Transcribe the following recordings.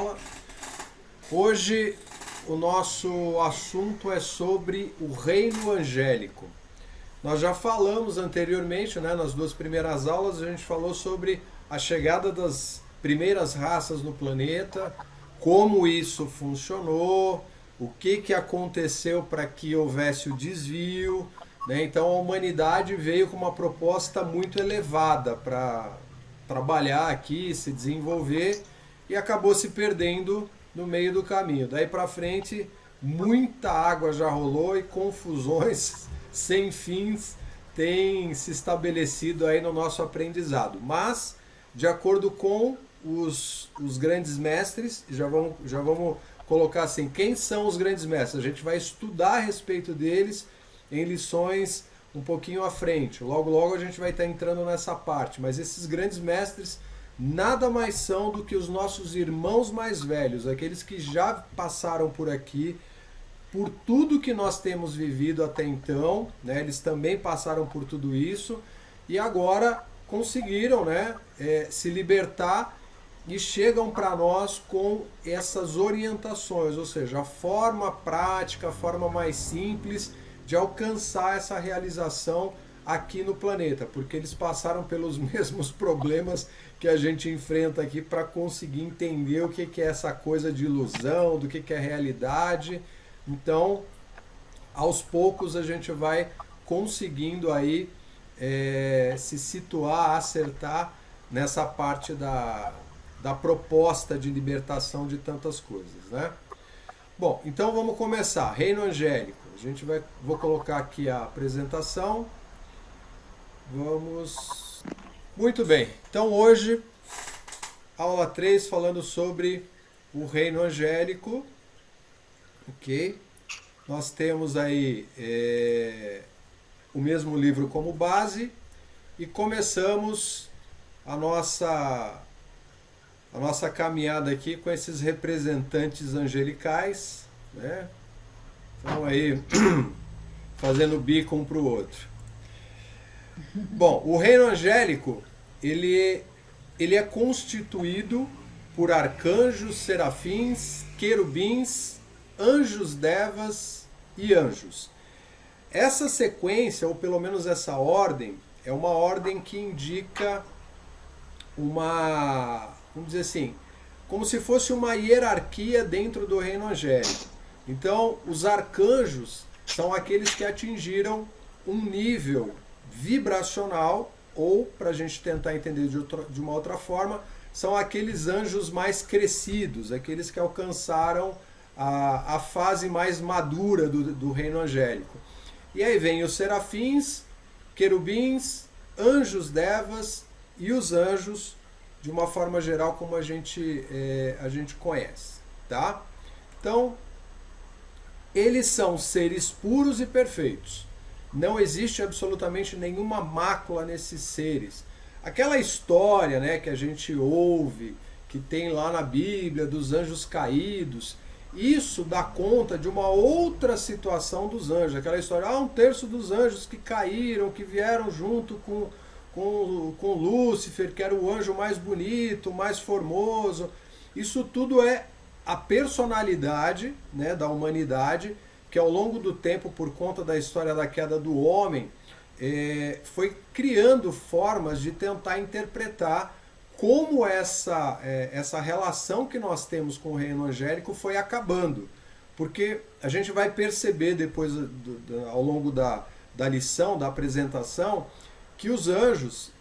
aula. Hoje o nosso assunto é sobre o reino angélico. Nós já falamos anteriormente, nas duas primeiras aulas, a gente falou sobre a chegada das primeiras raças no planeta, como isso funcionou, o que aconteceu para que houvesse o desvio. Então a humanidade veio com uma proposta muito elevada para trabalhar aqui, se desenvolver, e acabou se perdendo no meio do caminho. Daí para frente, muita água já rolou e confusões sem fins têm se estabelecido aí no nosso aprendizado. Mas, de acordo com os grandes mestres, já vamos colocar assim, quem são os grandes mestres? A gente vai estudar a respeito deles em lições um pouquinho à frente. Logo, logo a gente vai estar entrando nessa parte. Mas esses grandes mestres nada mais são do que os nossos irmãos mais velhos, aqueles que já passaram por aqui, por tudo que nós temos vivido até então, eles também passaram por tudo isso e agora conseguiram se libertar e chegam para nós com essas orientações, ou seja, a forma prática, a forma mais simples de alcançar essa realização aqui no planeta, porque eles passaram pelos mesmos problemas que a gente enfrenta aqui para conseguir entender o que é essa coisa de ilusão, do que é realidade. Então, aos poucos a gente vai conseguindo aí se situar, acertar nessa parte da proposta de libertação de tantas coisas, Bom, então vamos começar. Reino angélico. Vou colocar aqui a apresentação. Vamos. Muito bem. Então hoje, aula 3, falando sobre o reino angélico. Ok? Nós temos aí o mesmo livro como base e começamos a nossa caminhada aqui com esses representantes angelicais, Estão aí fazendo bico um para o outro. Bom, o reino angélico, ele é constituído por arcanjos, serafins, querubins, anjos devas e anjos. Essa sequência, ou pelo menos essa ordem, é uma ordem que indica vamos dizer assim, como se fosse uma hierarquia dentro do reino angélico. Então, os arcanjos são aqueles que atingiram um nível vibracional, ou, para a gente tentar entender de uma outra forma, são aqueles anjos mais crescidos, aqueles que alcançaram a fase mais madura do reino angélico. E aí vem os serafins, querubins, anjos devas e os anjos, de uma forma geral, como a gente conhece. Tá? Então, eles são seres puros e perfeitos. Não existe absolutamente nenhuma mácula nesses seres. Aquela história que a gente ouve, que tem lá na Bíblia, dos anjos caídos, isso dá conta de uma outra situação dos anjos. Aquela história, um terço dos anjos que caíram, que vieram junto com Lúcifer, que era o anjo mais bonito, mais formoso. Isso tudo é a personalidade da humanidade, que ao longo do tempo, por conta da história da queda do homem, foi criando formas de tentar interpretar como essa relação que nós temos com o reino angélico foi acabando. Porque a gente vai perceber depois, ao longo da lição, da apresentação, que os anjos,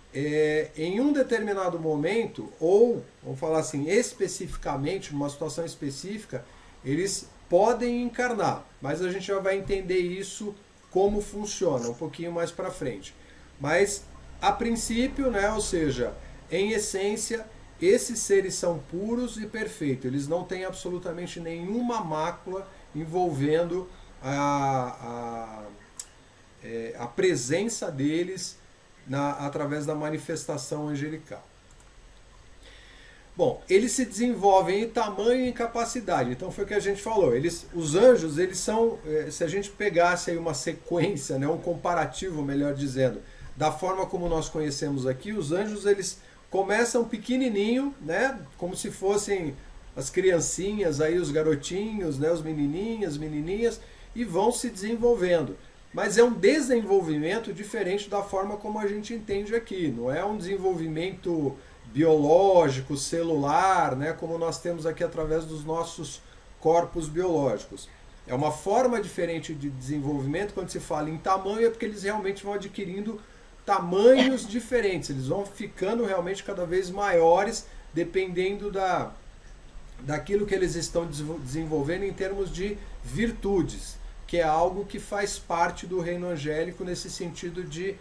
em um determinado momento, ou, vamos falar assim, especificamente, numa situação específica, eles podem encarnar, mas a gente já vai entender isso, como funciona, um pouquinho mais para frente. Mas, a princípio, ou seja, em essência, esses seres são puros e perfeitos, eles não têm absolutamente nenhuma mácula envolvendo a presença deles através da manifestação angelical. Bom, eles se desenvolvem em tamanho e em capacidade. Então foi o que a gente falou. Os anjos, eles são, se a gente pegasse aí uma sequência, um comparativo, melhor dizendo, da forma como nós conhecemos aqui, os anjos, eles começam pequenininho, como se fossem as criancinhas, aí os garotinhos, né, os menininhas, menininhas, e vão se desenvolvendo. Mas é um desenvolvimento diferente da forma como a gente entende aqui. Não é um desenvolvimento biológico, celular, né, como nós temos aqui através dos nossos corpos biológicos. É uma forma diferente de desenvolvimento. Quando se fala em tamanho, é porque eles realmente vão adquirindo tamanhos diferentes. Eles vão ficando realmente cada vez maiores, dependendo daquilo que eles estão desenvolvendo em termos de virtudes, que é algo que faz parte do reino angélico nesse sentido de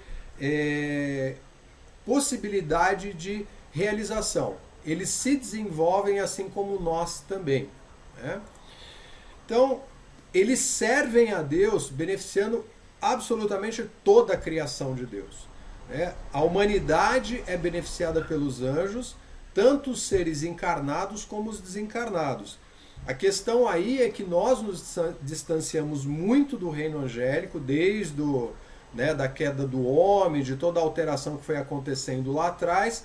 possibilidade de realização. Eles se desenvolvem assim como nós também, né? Então, eles servem a Deus beneficiando absolutamente toda a criação de Deus, né? A humanidade é beneficiada pelos anjos, tanto os seres encarnados como os desencarnados. A questão aí é que nós nos distanciamos muito do reino angélico, desde da queda do homem, de toda a alteração que foi acontecendo lá atrás,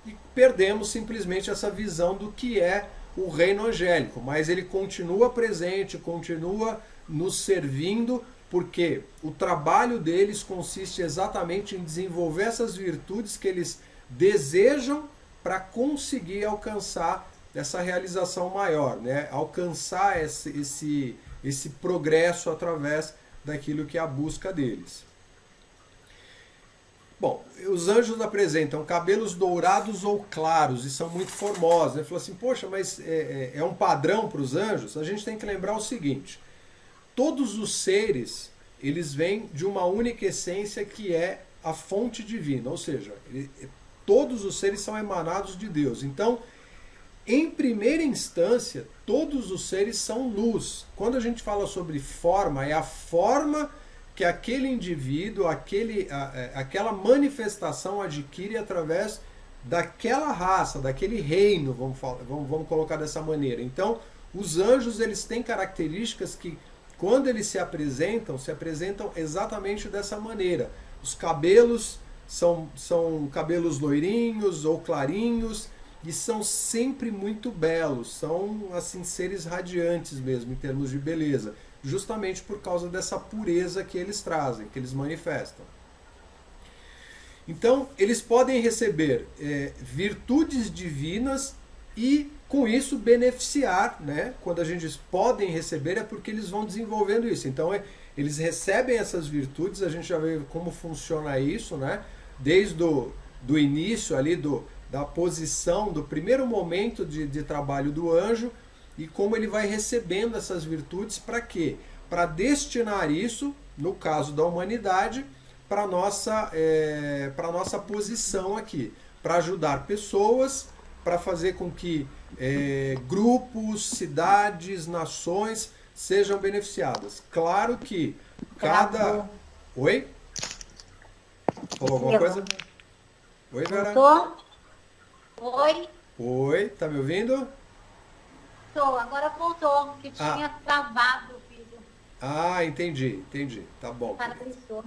e perdemos simplesmente essa visão do que é o reino angélico. Mas ele continua presente, continua nos servindo, porque o trabalho deles consiste exatamente em desenvolver essas virtudes que eles desejam para conseguir alcançar essa realização maior, né? Alcançar esse progresso através daquilo que é a busca deles. Bom, os anjos apresentam cabelos dourados ou claros e são muito formosos. Ele falou assim, poxa, mas é um padrão para os anjos? A gente tem que lembrar o seguinte, todos os seres, eles vêm de uma única essência que é a fonte divina, ou seja, todos os seres são emanados de Deus. Então, em primeira instância, todos os seres são luz. Quando a gente fala sobre forma, é a forma que aquele indivíduo, aquela manifestação adquire através daquela raça, daquele reino, vamos colocar dessa maneira. Então, os anjos, eles têm características que, quando eles se apresentam exatamente dessa maneira. Os cabelos são cabelos loirinhos ou clarinhos, e são sempre muito belos, são assim seres radiantes mesmo em termos de beleza, justamente por causa dessa pureza que eles trazem, que eles manifestam. Então, eles podem receber virtudes divinas e, com isso, beneficiar, né? Quando a gente diz podem receber, é porque eles vão desenvolvendo isso. Então, eles recebem essas virtudes, a gente já vê como funciona isso, né? Desde do início ali, da posição, do primeiro momento de trabalho do anjo, e como ele vai recebendo essas virtudes para quê? Para destinar isso, no caso da humanidade, para a nossa posição aqui, para ajudar pessoas, para fazer com que grupos, cidades, nações sejam beneficiadas. Claro que cada... Oi? Falou alguma coisa? Oi, Vera? Oi? Oi, tá me ouvindo? Tô, agora voltou, que tinha travado, filho. Ah, entendi. Tá bom. Paralisou.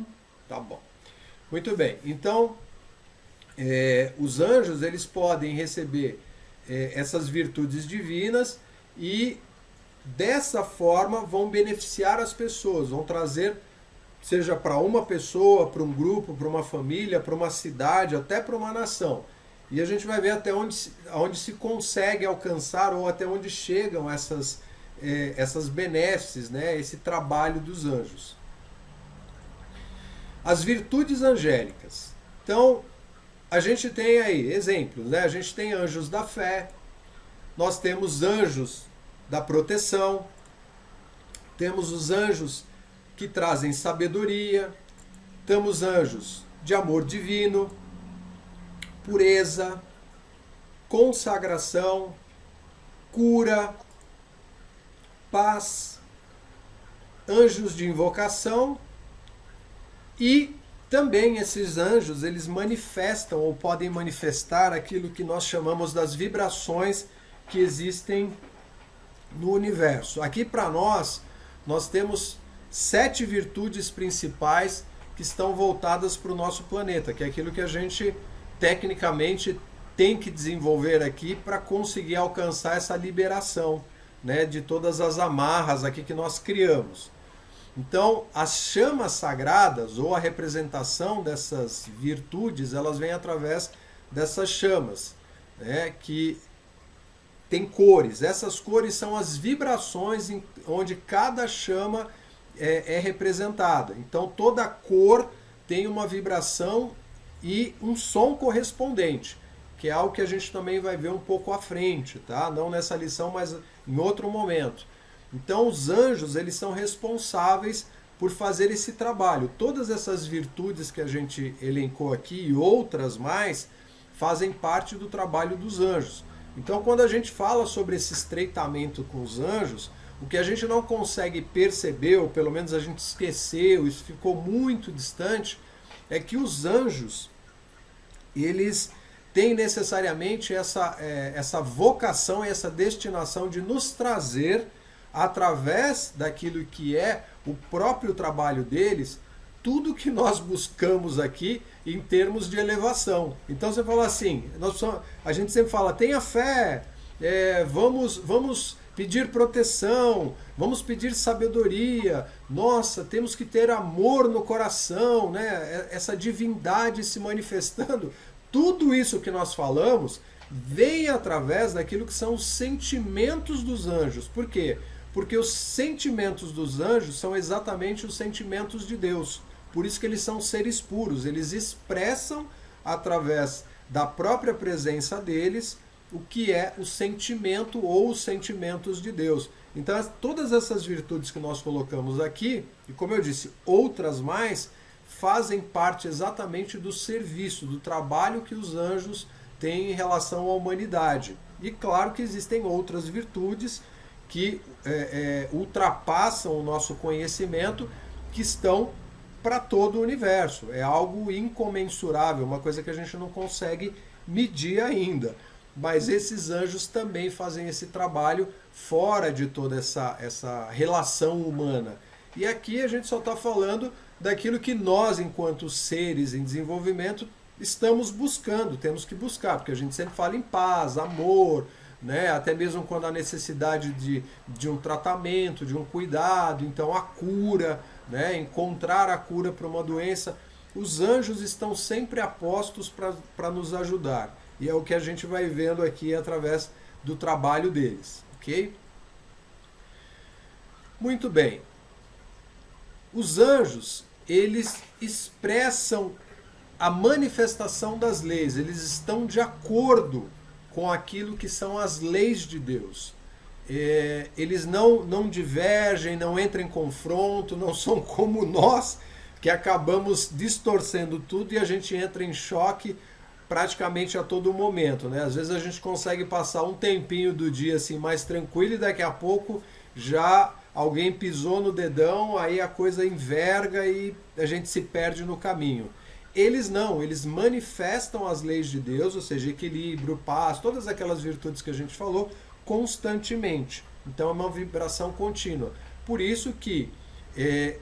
Tá bom. Muito bem. Então, os anjos, eles podem receber essas virtudes divinas e, dessa forma, vão beneficiar as pessoas, vão trazer, seja para uma pessoa, para um grupo, para uma família, para uma cidade, até para uma nação. E a gente vai ver até onde se consegue alcançar ou até onde chegam essas benesses, né? Esse trabalho dos anjos. As virtudes angélicas. Então, a gente tem aí exemplos, né? A gente tem anjos da fé, nós temos anjos da proteção, temos os anjos que trazem sabedoria, temos anjos de amor divino, pureza, consagração, cura, paz, anjos de invocação, e também esses anjos, eles manifestam ou podem manifestar aquilo que nós chamamos das vibrações que existem no universo. Aqui para nós temos 7 virtudes principais que estão voltadas para o nosso planeta, que é aquilo que a gente tecnicamente tem que desenvolver aqui para conseguir alcançar essa liberação, né, de todas as amarras aqui que nós criamos. Então, as chamas sagradas, ou a representação dessas virtudes, elas vêm através dessas chamas, né, que tem cores. Essas cores são as vibrações onde cada chama é representada. Então, toda cor tem uma vibração e um som correspondente, que é algo que a gente também vai ver um pouco à frente, tá? Não nessa lição, mas em outro momento. Então, os anjos, eles são responsáveis por fazer esse trabalho. Todas essas virtudes que a gente elencou aqui e outras mais fazem parte do trabalho dos anjos. Então, quando a gente fala sobre esse estreitamento com os anjos, o que a gente não consegue perceber, ou pelo menos a gente esqueceu, isso ficou muito distante, é que os anjos, eles têm necessariamente essa vocação e essa destinação de nos trazer, através daquilo que é o próprio trabalho deles, tudo que nós buscamos aqui em termos de elevação. Então você fala assim, a gente sempre fala, tenha fé, vamos pedir proteção, vamos pedir sabedoria, nossa, temos que ter amor no coração, né? Essa divindade se manifestando. Tudo isso que nós falamos vem através daquilo que são os sentimentos dos anjos. Por quê? Porque os sentimentos dos anjos são exatamente os sentimentos de Deus. Por isso que eles são seres puros. Eles expressam, através da própria presença deles, o que é o sentimento ou os sentimentos de Deus. Então, todas essas virtudes que nós colocamos aqui, e como eu disse, outras mais, fazem parte exatamente do serviço, do trabalho que os anjos têm em relação à humanidade. E claro que existem outras virtudes que ultrapassam o nosso conhecimento, que estão para todo o universo. É algo incomensurável, uma coisa que a gente não consegue medir ainda. Mas esses anjos também fazem esse trabalho fora de toda essa relação humana. E aqui a gente só está falando daquilo que nós, enquanto seres em desenvolvimento, estamos buscando, temos que buscar, porque a gente sempre fala em paz, amor, né? Até mesmo quando há necessidade de um tratamento, de um cuidado, então a cura, né? Encontrar a cura para uma doença. Os anjos estão sempre apostos para nos ajudar. E é o que a gente vai vendo aqui através do trabalho deles, ok? Muito bem. Os anjos, eles expressam a manifestação das leis, eles estão de acordo com aquilo que são as leis de Deus. Eles não divergem, não entram em confronto, não são como nós, que acabamos distorcendo tudo e a gente entra em choque praticamente a todo momento, né? Às vezes a gente consegue passar um tempinho do dia assim mais tranquilo e daqui a pouco já alguém pisou no dedão, aí a coisa enverga e a gente se perde no caminho. Eles não, eles manifestam as leis de Deus, ou seja, equilíbrio, paz, todas aquelas virtudes que a gente falou, constantemente. Então é uma vibração contínua. Por isso que,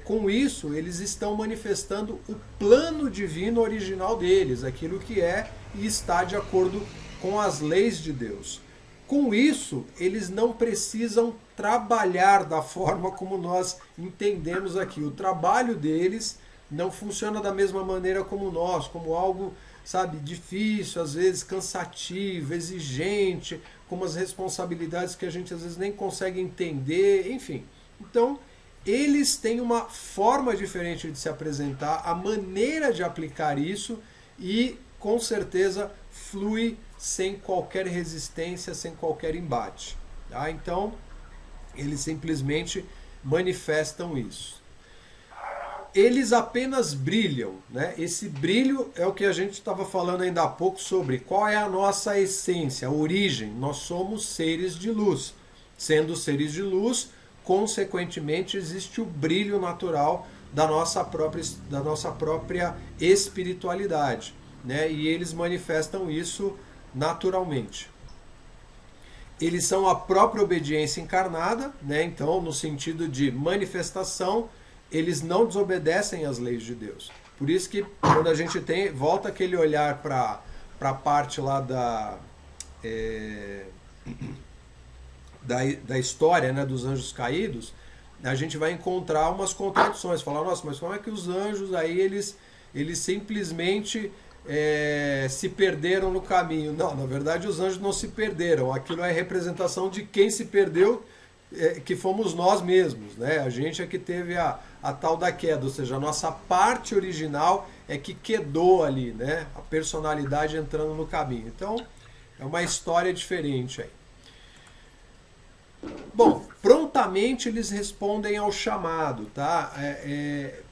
com isso, eles estão manifestando o plano divino original deles, aquilo que é e está de acordo com as leis de Deus. Com isso, eles não precisam trabalhar da forma como nós entendemos aqui. O trabalho deles não funciona da mesma maneira como nós, como algo, sabe, difícil, às vezes cansativo, exigente, com umas responsabilidades que a gente às vezes nem consegue entender, enfim. Então, eles têm uma forma diferente de se apresentar, a maneira de aplicar isso e, com certeza, flui sem qualquer resistência, sem qualquer embate. Tá? Então, eles simplesmente manifestam isso. Eles apenas brilham, né? Esse brilho é o que a gente estava falando ainda há pouco sobre qual é a nossa essência, a origem. Nós somos seres de luz. Sendo seres de luz, consequentemente existe o brilho natural da nossa própria espiritualidade, né? E eles manifestam isso naturalmente. Eles são a própria obediência encarnada, né? Então, no sentido de manifestação, eles não desobedecem às leis de Deus. Por isso que quando a gente volta aquele olhar para para a parte lá da história, né, dos anjos caídos, a gente vai encontrar umas contradições. Falar, nossa, mas como é que os anjos aí eles simplesmente se perderam no caminho? Não, na verdade os anjos não se perderam. Aquilo é representação de quem se perdeu, que fomos nós mesmos, né? A gente é que teve a tal da queda, ou seja, a nossa parte original é que quedou ali, né? A personalidade entrando no caminho. Então, é uma história diferente aí. Bom, prontamente eles respondem ao chamado, tá?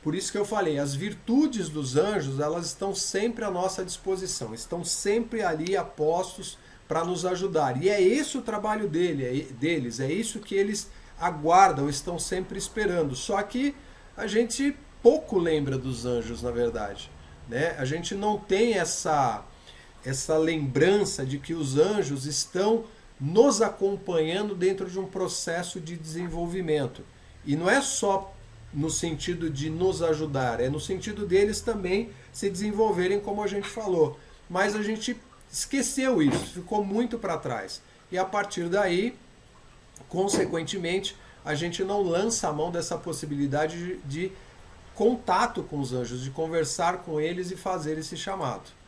Por isso que eu falei, as virtudes dos anjos, elas estão sempre à nossa disposição, estão sempre ali a postos para nos ajudar. E é esse o trabalho deles, é isso que eles aguardam, estão sempre esperando. Só que a gente pouco lembra dos anjos, na verdade, né? A gente não tem essa lembrança de que os anjos estão nos acompanhando dentro de um processo de desenvolvimento. E não é só no sentido de nos ajudar, é no sentido deles também se desenvolverem, como a gente falou. Mas a gente esqueceu isso, ficou muito para trás. E a partir daí, consequentemente, a gente não lança a mão dessa possibilidade de contato com os anjos, de conversar com eles e fazer esse chamado.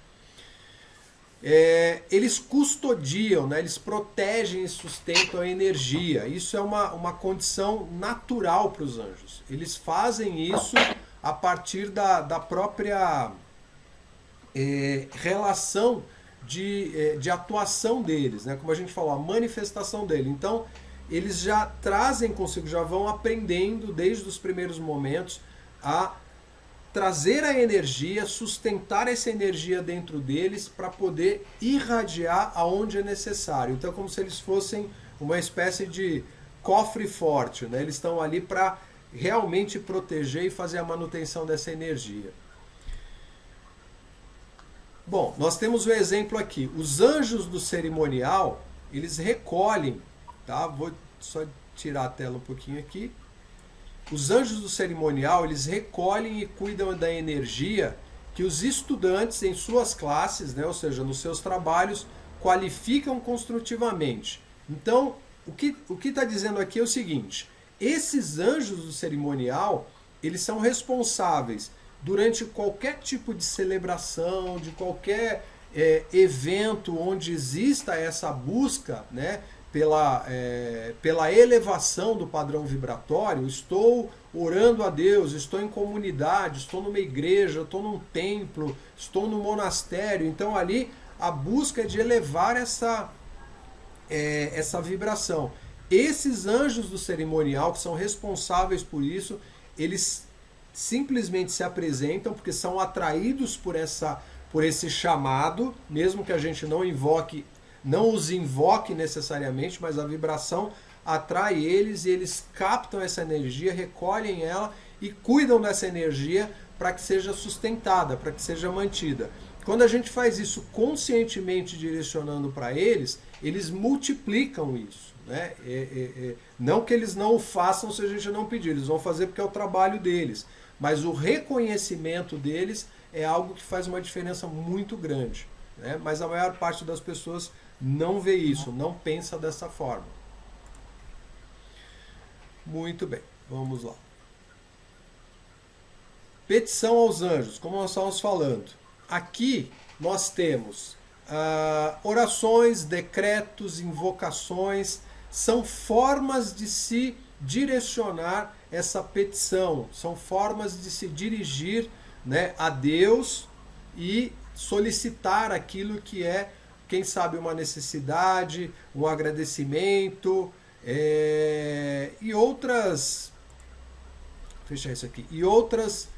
Eles custodiam, né? Eles protegem e sustentam a energia. Isso é uma condição natural para os anjos. Eles fazem isso a partir da própria relação de atuação deles, né? Como a gente falou, a manifestação dele. Então, eles já trazem consigo, já vão aprendendo desde os primeiros momentos a trazer a energia, sustentar essa energia dentro deles para poder irradiar aonde é necessário. Então é como se eles fossem uma espécie de cofre forte, né? Eles estão ali para realmente proteger e fazer a manutenção dessa energia. Bom, nós temos o exemplo aqui. Os anjos do cerimonial, eles recolhem, tá? Vou só tirar a tela um pouquinho aqui. Os anjos do cerimonial, eles recolhem e cuidam da energia que os estudantes em suas classes, né, ou seja, nos seus trabalhos, qualificam construtivamente. Então, o que está dizendo aqui é o seguinte: esses anjos do cerimonial, eles são responsáveis durante qualquer tipo de celebração, de qualquer evento onde exista essa busca, né, pela elevação do padrão vibratório. Estou orando a Deus, estou em comunidade, estou numa igreja, estou num templo, estou num monastério. Então ali a busca é de elevar essa vibração. Esses anjos do cerimonial, que são responsáveis por isso, eles simplesmente se apresentam porque são atraídos por esse chamado, mesmo que a gente não os invoque necessariamente, mas a vibração atrai eles e eles captam essa energia, recolhem ela e cuidam dessa energia para que seja sustentada, para que seja mantida. Quando a gente faz isso conscientemente direcionando para eles, eles multiplicam isso, né? Não que eles não o façam se a gente não pedir, eles vão fazer porque é o trabalho deles, mas o reconhecimento deles é algo que faz uma diferença muito grande, né? Mas a maior parte das pessoas não vê isso, não pensa dessa forma. Muito bem, vamos lá. Petição aos anjos, como nós estávamos falando. Aqui nós temos orações, decretos, invocações, são formas de se direcionar essa petição, são formas de se dirigir, né, a Deus e solicitar aquilo que é, quem sabe, uma necessidade, um agradecimento e outras, fechar isso aqui, e outras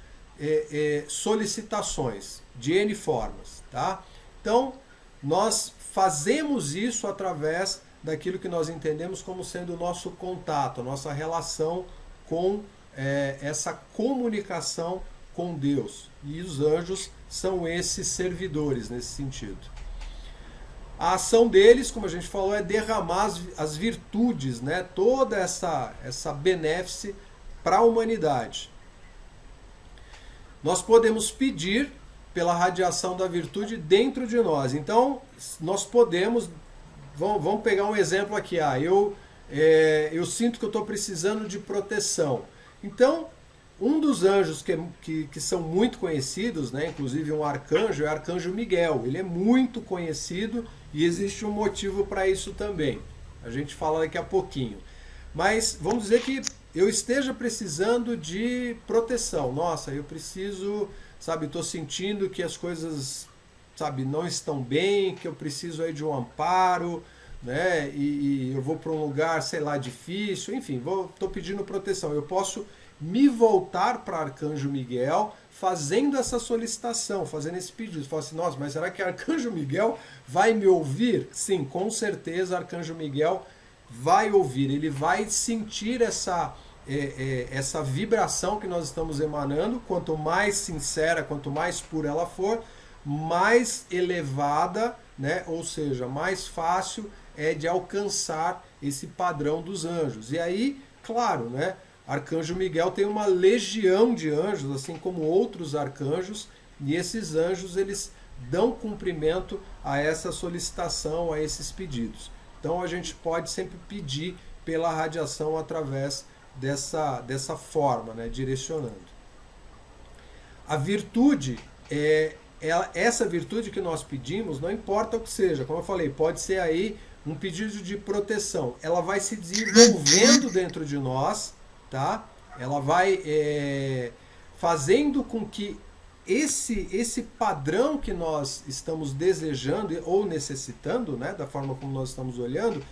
solicitações de N formas, tá? Então, nós fazemos isso através daquilo que nós entendemos como sendo o nosso contato, a nossa relação com essa comunicação com Deus. E os anjos são esses servidores nesse sentido. A ação deles, como a gente falou, é derramar as virtudes, né? Toda essa benéfice para a humanidade. Nós podemos pedir pela radiação da virtude dentro de nós. Então, nós podemos... Vamos pegar um exemplo aqui. Eu sinto que eu estou precisando de proteção. Então, um dos anjos que são muito conhecidos, né, inclusive um arcanjo, é o arcanjo Miguel. Ele é muito conhecido e existe um motivo para isso também. A gente fala daqui a pouquinho. Mas vamos dizer que eu esteja precisando de proteção. Nossa, eu preciso, sabe, estou sentindo que as coisas, sabe, não estão bem, que eu preciso aí de um amparo, né? E eu vou para um lugar, sei lá, difícil, enfim, estou pedindo proteção. Eu posso me voltar para Arcanjo Miguel fazendo essa solicitação, fazendo esse pedido. Falar assim, nossa, mas será que Arcanjo Miguel vai me ouvir? Sim, com certeza Arcanjo Miguel vai ouvir, ele vai sentir essa vibração que nós estamos emanando. Quanto mais sincera, quanto mais pura ela for, mais elevada, né? Ou seja, mais fácil é de alcançar esse padrão dos anjos. E aí, claro, né? Arcanjo Miguel tem uma legião de anjos, assim como outros arcanjos, e esses anjos eles dão cumprimento a essa solicitação, a esses pedidos. Então a gente pode sempre pedir pela radiação através dessa forma, né, direcionando. A virtude, essa virtude que nós pedimos, não importa o que seja, como eu falei, pode ser aí um pedido de proteção. Ela vai se desenvolvendo dentro de nós, tá? Ela vai fazendo com que esse padrão que nós estamos desejando ou necessitando, né, da forma como nós estamos olhando,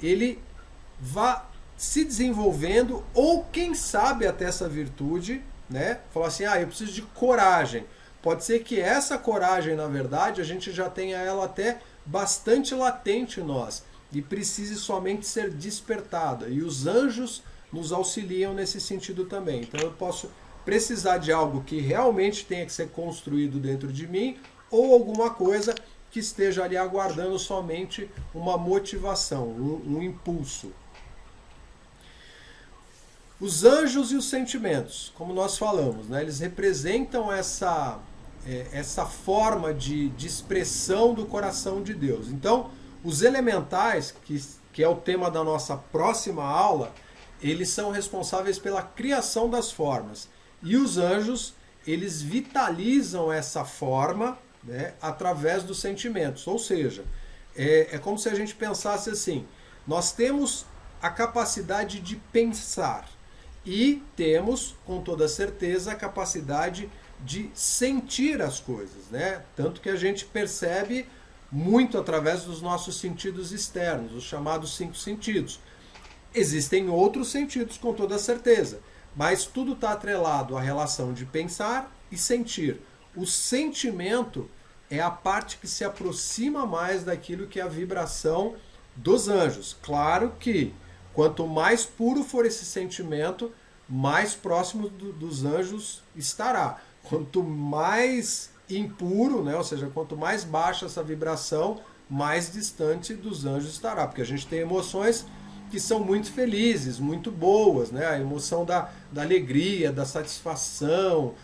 ele vá se desenvolvendo, ou quem sabe até essa virtude, né, falar assim, eu preciso de coragem. Pode ser que essa coragem, na verdade, a gente já tenha ela até bastante latente em nós e precise somente ser despertada. E os anjos nos auxiliam nesse sentido também. Então eu posso precisar de algo que realmente tenha que ser construído dentro de mim, ou alguma coisa que esteja ali aguardando somente uma motivação, um impulso. Os anjos e os sentimentos, como nós falamos, né, eles representam essa forma de expressão do coração de Deus. Então, os elementais, que é o tema da nossa próxima aula, eles são responsáveis pela criação das formas. E os anjos, eles vitalizam essa forma, né, através dos sentimentos. Ou seja, é como se a gente pensasse assim, nós temos a capacidade de pensar e temos, com toda certeza, a capacidade de sentir as coisas, né? Tanto que a gente percebe muito através dos nossos sentidos externos, os chamados 5 sentidos. Existem outros sentidos, com toda certeza, mas tudo está atrelado à relação de pensar e sentir. O sentimento é a parte que se aproxima mais daquilo que é a vibração dos anjos. Claro que quanto mais puro for esse sentimento, mais próximo dos anjos estará. Quanto mais impuro, né, ou seja, quanto mais baixa essa vibração, mais distante dos anjos estará. Porque a gente tem emoções que são muito felizes, muito boas, né? A emoção da alegria, da satisfação,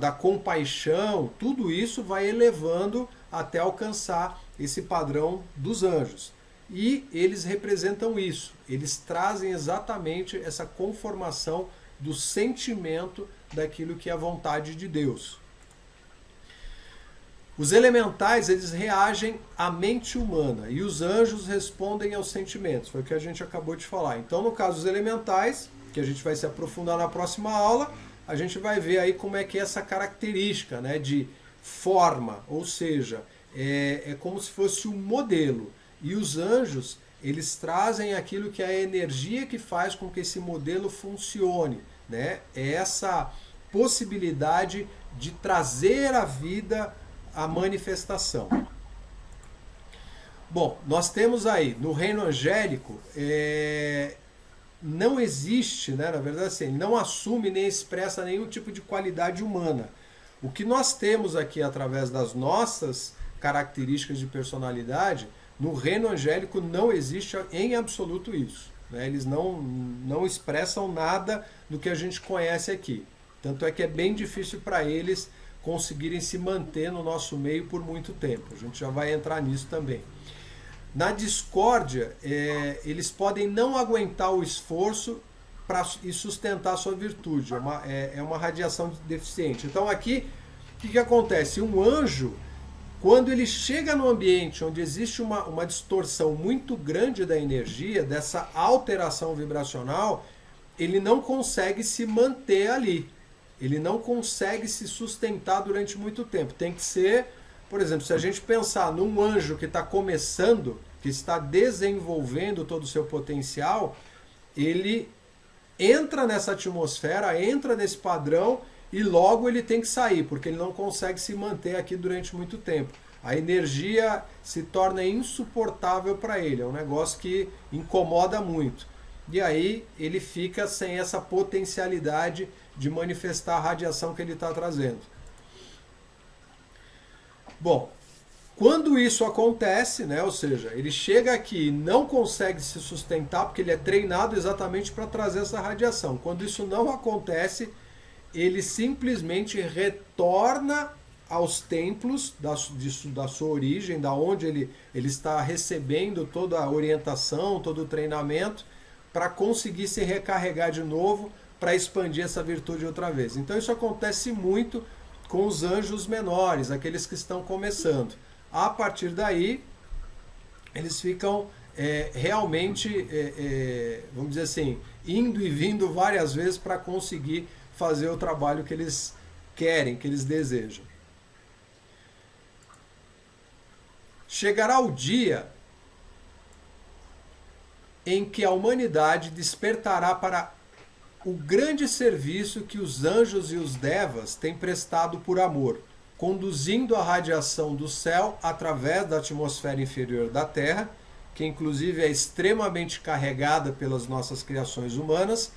da compaixão, tudo isso vai elevando até alcançar esse padrão dos anjos. E eles representam isso, eles trazem exatamente essa conformação do sentimento daquilo que é a vontade de Deus. Os elementais, eles reagem à mente humana e os anjos respondem aos sentimentos, foi o que a gente acabou de falar. Então, no caso dos elementais, que a gente vai se aprofundar na próxima aula, a gente vai ver aí como é que é essa característica, né, de forma, ou seja, é como se fosse um modelo. E os anjos, eles trazem aquilo que é a energia que faz com que esse modelo funcione, né? É essa possibilidade de trazer à vida a manifestação. Bom, nós temos aí, no reino angélico, não existe, né, na verdade assim, não assume nem expressa nenhum tipo de qualidade humana. O que nós temos aqui através das nossas características de personalidade, no reino angélico não existe em absoluto isso, né? Eles não expressam nada do que a gente conhece aqui. Tanto é que é bem difícil para eles conseguirem se manter no nosso meio por muito tempo. A gente já vai entrar nisso também. Na discórdia, eles podem não aguentar o esforço e sustentar a sua virtude. É uma radiação deficiente. Então aqui, o que acontece? Um anjo, quando ele chega no ambiente onde existe uma distorção muito grande da energia, dessa alteração vibracional, ele não consegue se manter ali. Ele não consegue se sustentar durante muito tempo. Tem que ser, por exemplo, se a gente pensar num anjo que está começando, que está desenvolvendo todo o seu potencial, ele entra nessa atmosfera, entra nesse padrão e logo ele tem que sair, porque ele não consegue se manter aqui durante muito tempo. A energia se torna insuportável para ele, é um negócio que incomoda muito. E aí ele fica sem essa potencialidade de manifestar a radiação que ele está trazendo. Bom, quando isso acontece, né, ou seja, ele chega aqui e não consegue se sustentar, porque ele é treinado exatamente para trazer essa radiação. Quando isso não acontece, ele simplesmente retorna aos templos da sua origem, da onde ele está recebendo toda a orientação, todo o treinamento, para conseguir se recarregar de novo, para expandir essa virtude outra vez. Então isso acontece muito com os anjos menores, aqueles que estão começando. A partir daí, eles ficam realmente, vamos dizer assim, indo e vindo várias vezes para conseguir fazer o trabalho que eles querem, que eles desejam. Chegará o dia em que a humanidade despertará para o grande serviço que os anjos e os devas têm prestado por amor, conduzindo a radiação do céu através da atmosfera inferior da Terra, que inclusive é extremamente carregada pelas nossas criações humanas,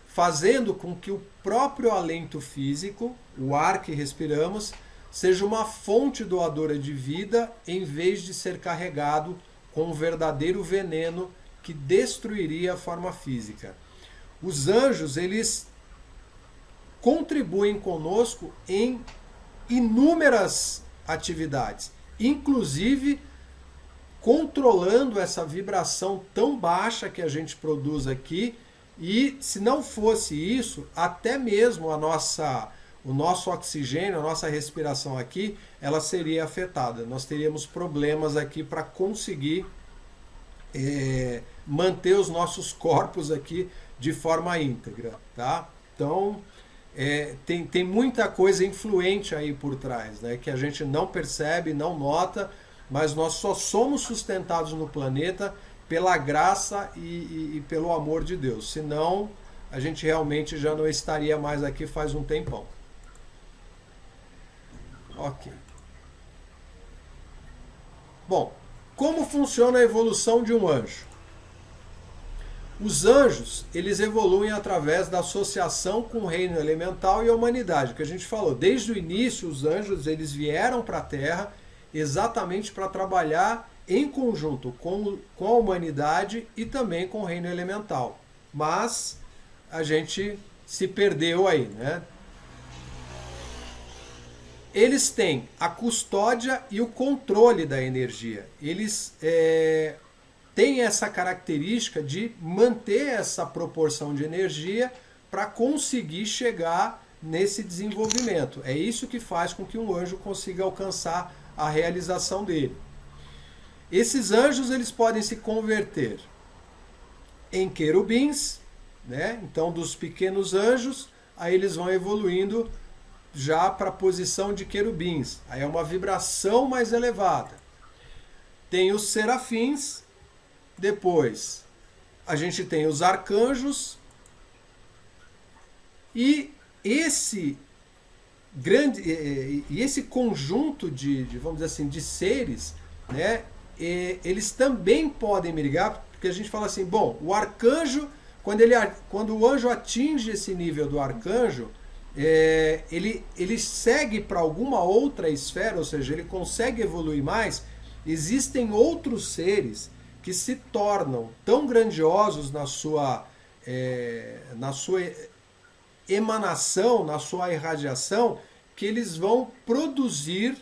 fazendo com que o próprio alento físico, o ar que respiramos, seja uma fonte doadora de vida, em vez de ser carregado com um verdadeiro veneno que destruiria a forma física. Os anjos, eles contribuem conosco em inúmeras atividades, inclusive controlando essa vibração tão baixa que a gente produz aqui, e se não fosse isso, até mesmo o nosso oxigênio, a nossa respiração aqui, ela seria afetada. Nós teríamos problemas aqui para conseguir manter os nossos corpos aqui de forma íntegra, tá? Então, tem muita coisa influente aí por trás, né, que a gente não percebe, não nota, mas nós só somos sustentados no planeta pela graça e pelo amor de Deus. Senão, a gente realmente já não estaria mais aqui faz um tempão. Ok. Bom, como funciona a evolução de um anjo? Os anjos, eles evoluem através da associação com o reino elemental e a humanidade, que a gente falou. Desde o início, os anjos, eles vieram para a Terra exatamente para trabalhar em conjunto com a humanidade e também com o reino elemental. Mas a gente se perdeu aí, né? Eles têm a custódia e o controle da energia. Eles têm essa característica de manter essa proporção de energia para conseguir chegar nesse desenvolvimento. É isso que faz com que um anjo consiga alcançar a realização dele. Esses anjos, eles podem se converter em querubins, né? Então, dos pequenos anjos, aí eles vão evoluindo já para a posição de querubins. Aí é uma vibração mais elevada. Tem os serafins, depois a gente tem os arcanjos, e esse conjunto de vamos dizer assim, de seres, né, eles também podem migrar, porque a gente fala assim, bom, o arcanjo, quando o anjo atinge esse nível do arcanjo, ele segue para alguma outra esfera, ou seja, ele consegue evoluir mais. Existem outros seres que se tornam tão grandiosos na sua emanação, na sua irradiação, que eles vão produzir,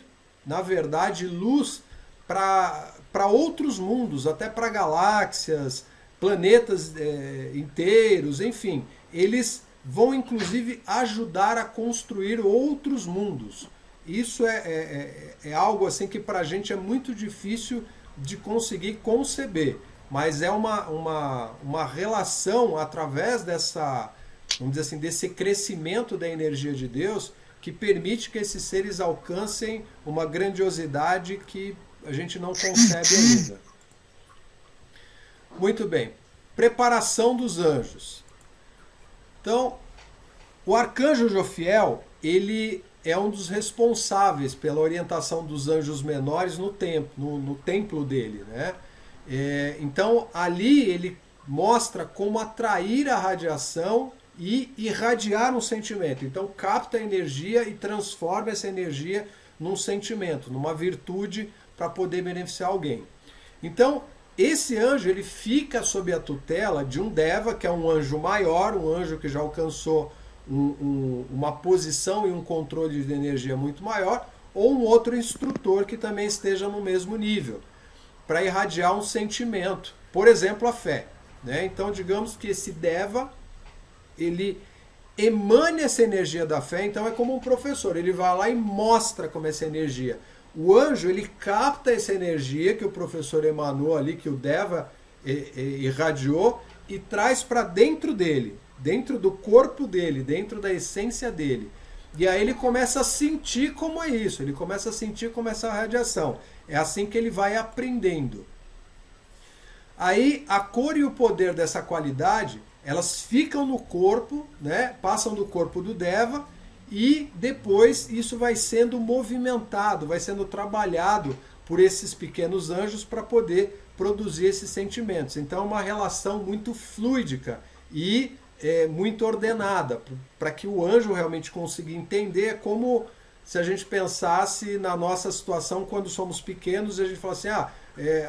na verdade, luz para outros mundos, até para galáxias, planetas inteiros, enfim. Eles vão, inclusive, ajudar a construir outros mundos. Isso é algo assim que para a gente é muito difícil de conseguir conceber, mas é uma relação através dessa, vamos dizer assim, desse crescimento da energia de Deus que permite que esses seres alcancem uma grandiosidade que a gente não concebe ainda. Muito bem. Preparação dos anjos. Então, o arcanjo Jofiel, ele é um dos responsáveis pela orientação dos anjos menores no templo dele, né? Então, ali ele mostra como atrair a radiação e irradiar um sentimento. Então, capta a energia e transforma essa energia num sentimento, numa virtude para poder beneficiar alguém. Então, esse anjo ele fica sob a tutela de um Deva, que é um anjo maior, um anjo que já alcançou uma posição e um controle de energia muito maior, ou um outro instrutor que também esteja no mesmo nível, para irradiar um sentimento, por exemplo, a fé, né? Então, digamos que esse Deva, ele emane essa energia da fé, então é como um professor, ele vai lá e mostra como essa energia. O anjo, ele capta essa energia que o professor emanou ali, que o Deva irradiou, e traz para dentro dele, dentro do corpo dele, dentro da essência dele. E aí ele começa a sentir como é isso, ele começa a sentir como essa radiação. É assim que ele vai aprendendo. Aí a cor e o poder dessa qualidade, elas ficam no corpo, né? Passam do corpo do Deva, e depois isso vai sendo movimentado, vai sendo trabalhado por esses pequenos anjos para poder produzir esses sentimentos. Então é uma relação muito fluídica e muito ordenada, para que o anjo realmente consiga entender. É como se a gente pensasse na nossa situação quando somos pequenos e a gente fala assim,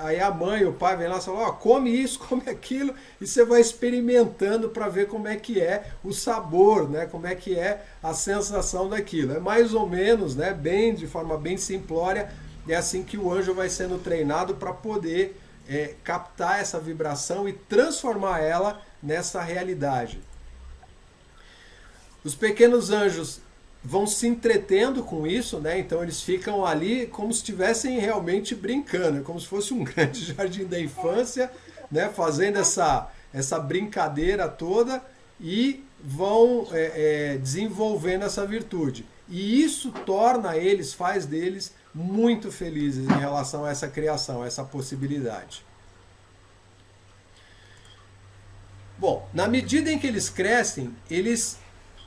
aí a mãe, o pai vem lá e fala, come isso, come aquilo, e você vai experimentando para ver como é que é o sabor, né? Como é que é a sensação daquilo. É mais ou menos, né? De forma bem simplória, é assim que o anjo vai sendo treinado para poder captar essa vibração e transformar ela nessa realidade. Os pequenos anjos vão se entretendo com isso, né? Então eles ficam ali como se estivessem realmente brincando, como se fosse um grande jardim da infância, né? Fazendo essa brincadeira toda e vão desenvolvendo essa virtude. E isso faz deles muito felizes em relação a essa criação, a essa possibilidade. Bom, na medida em que eles crescem, eles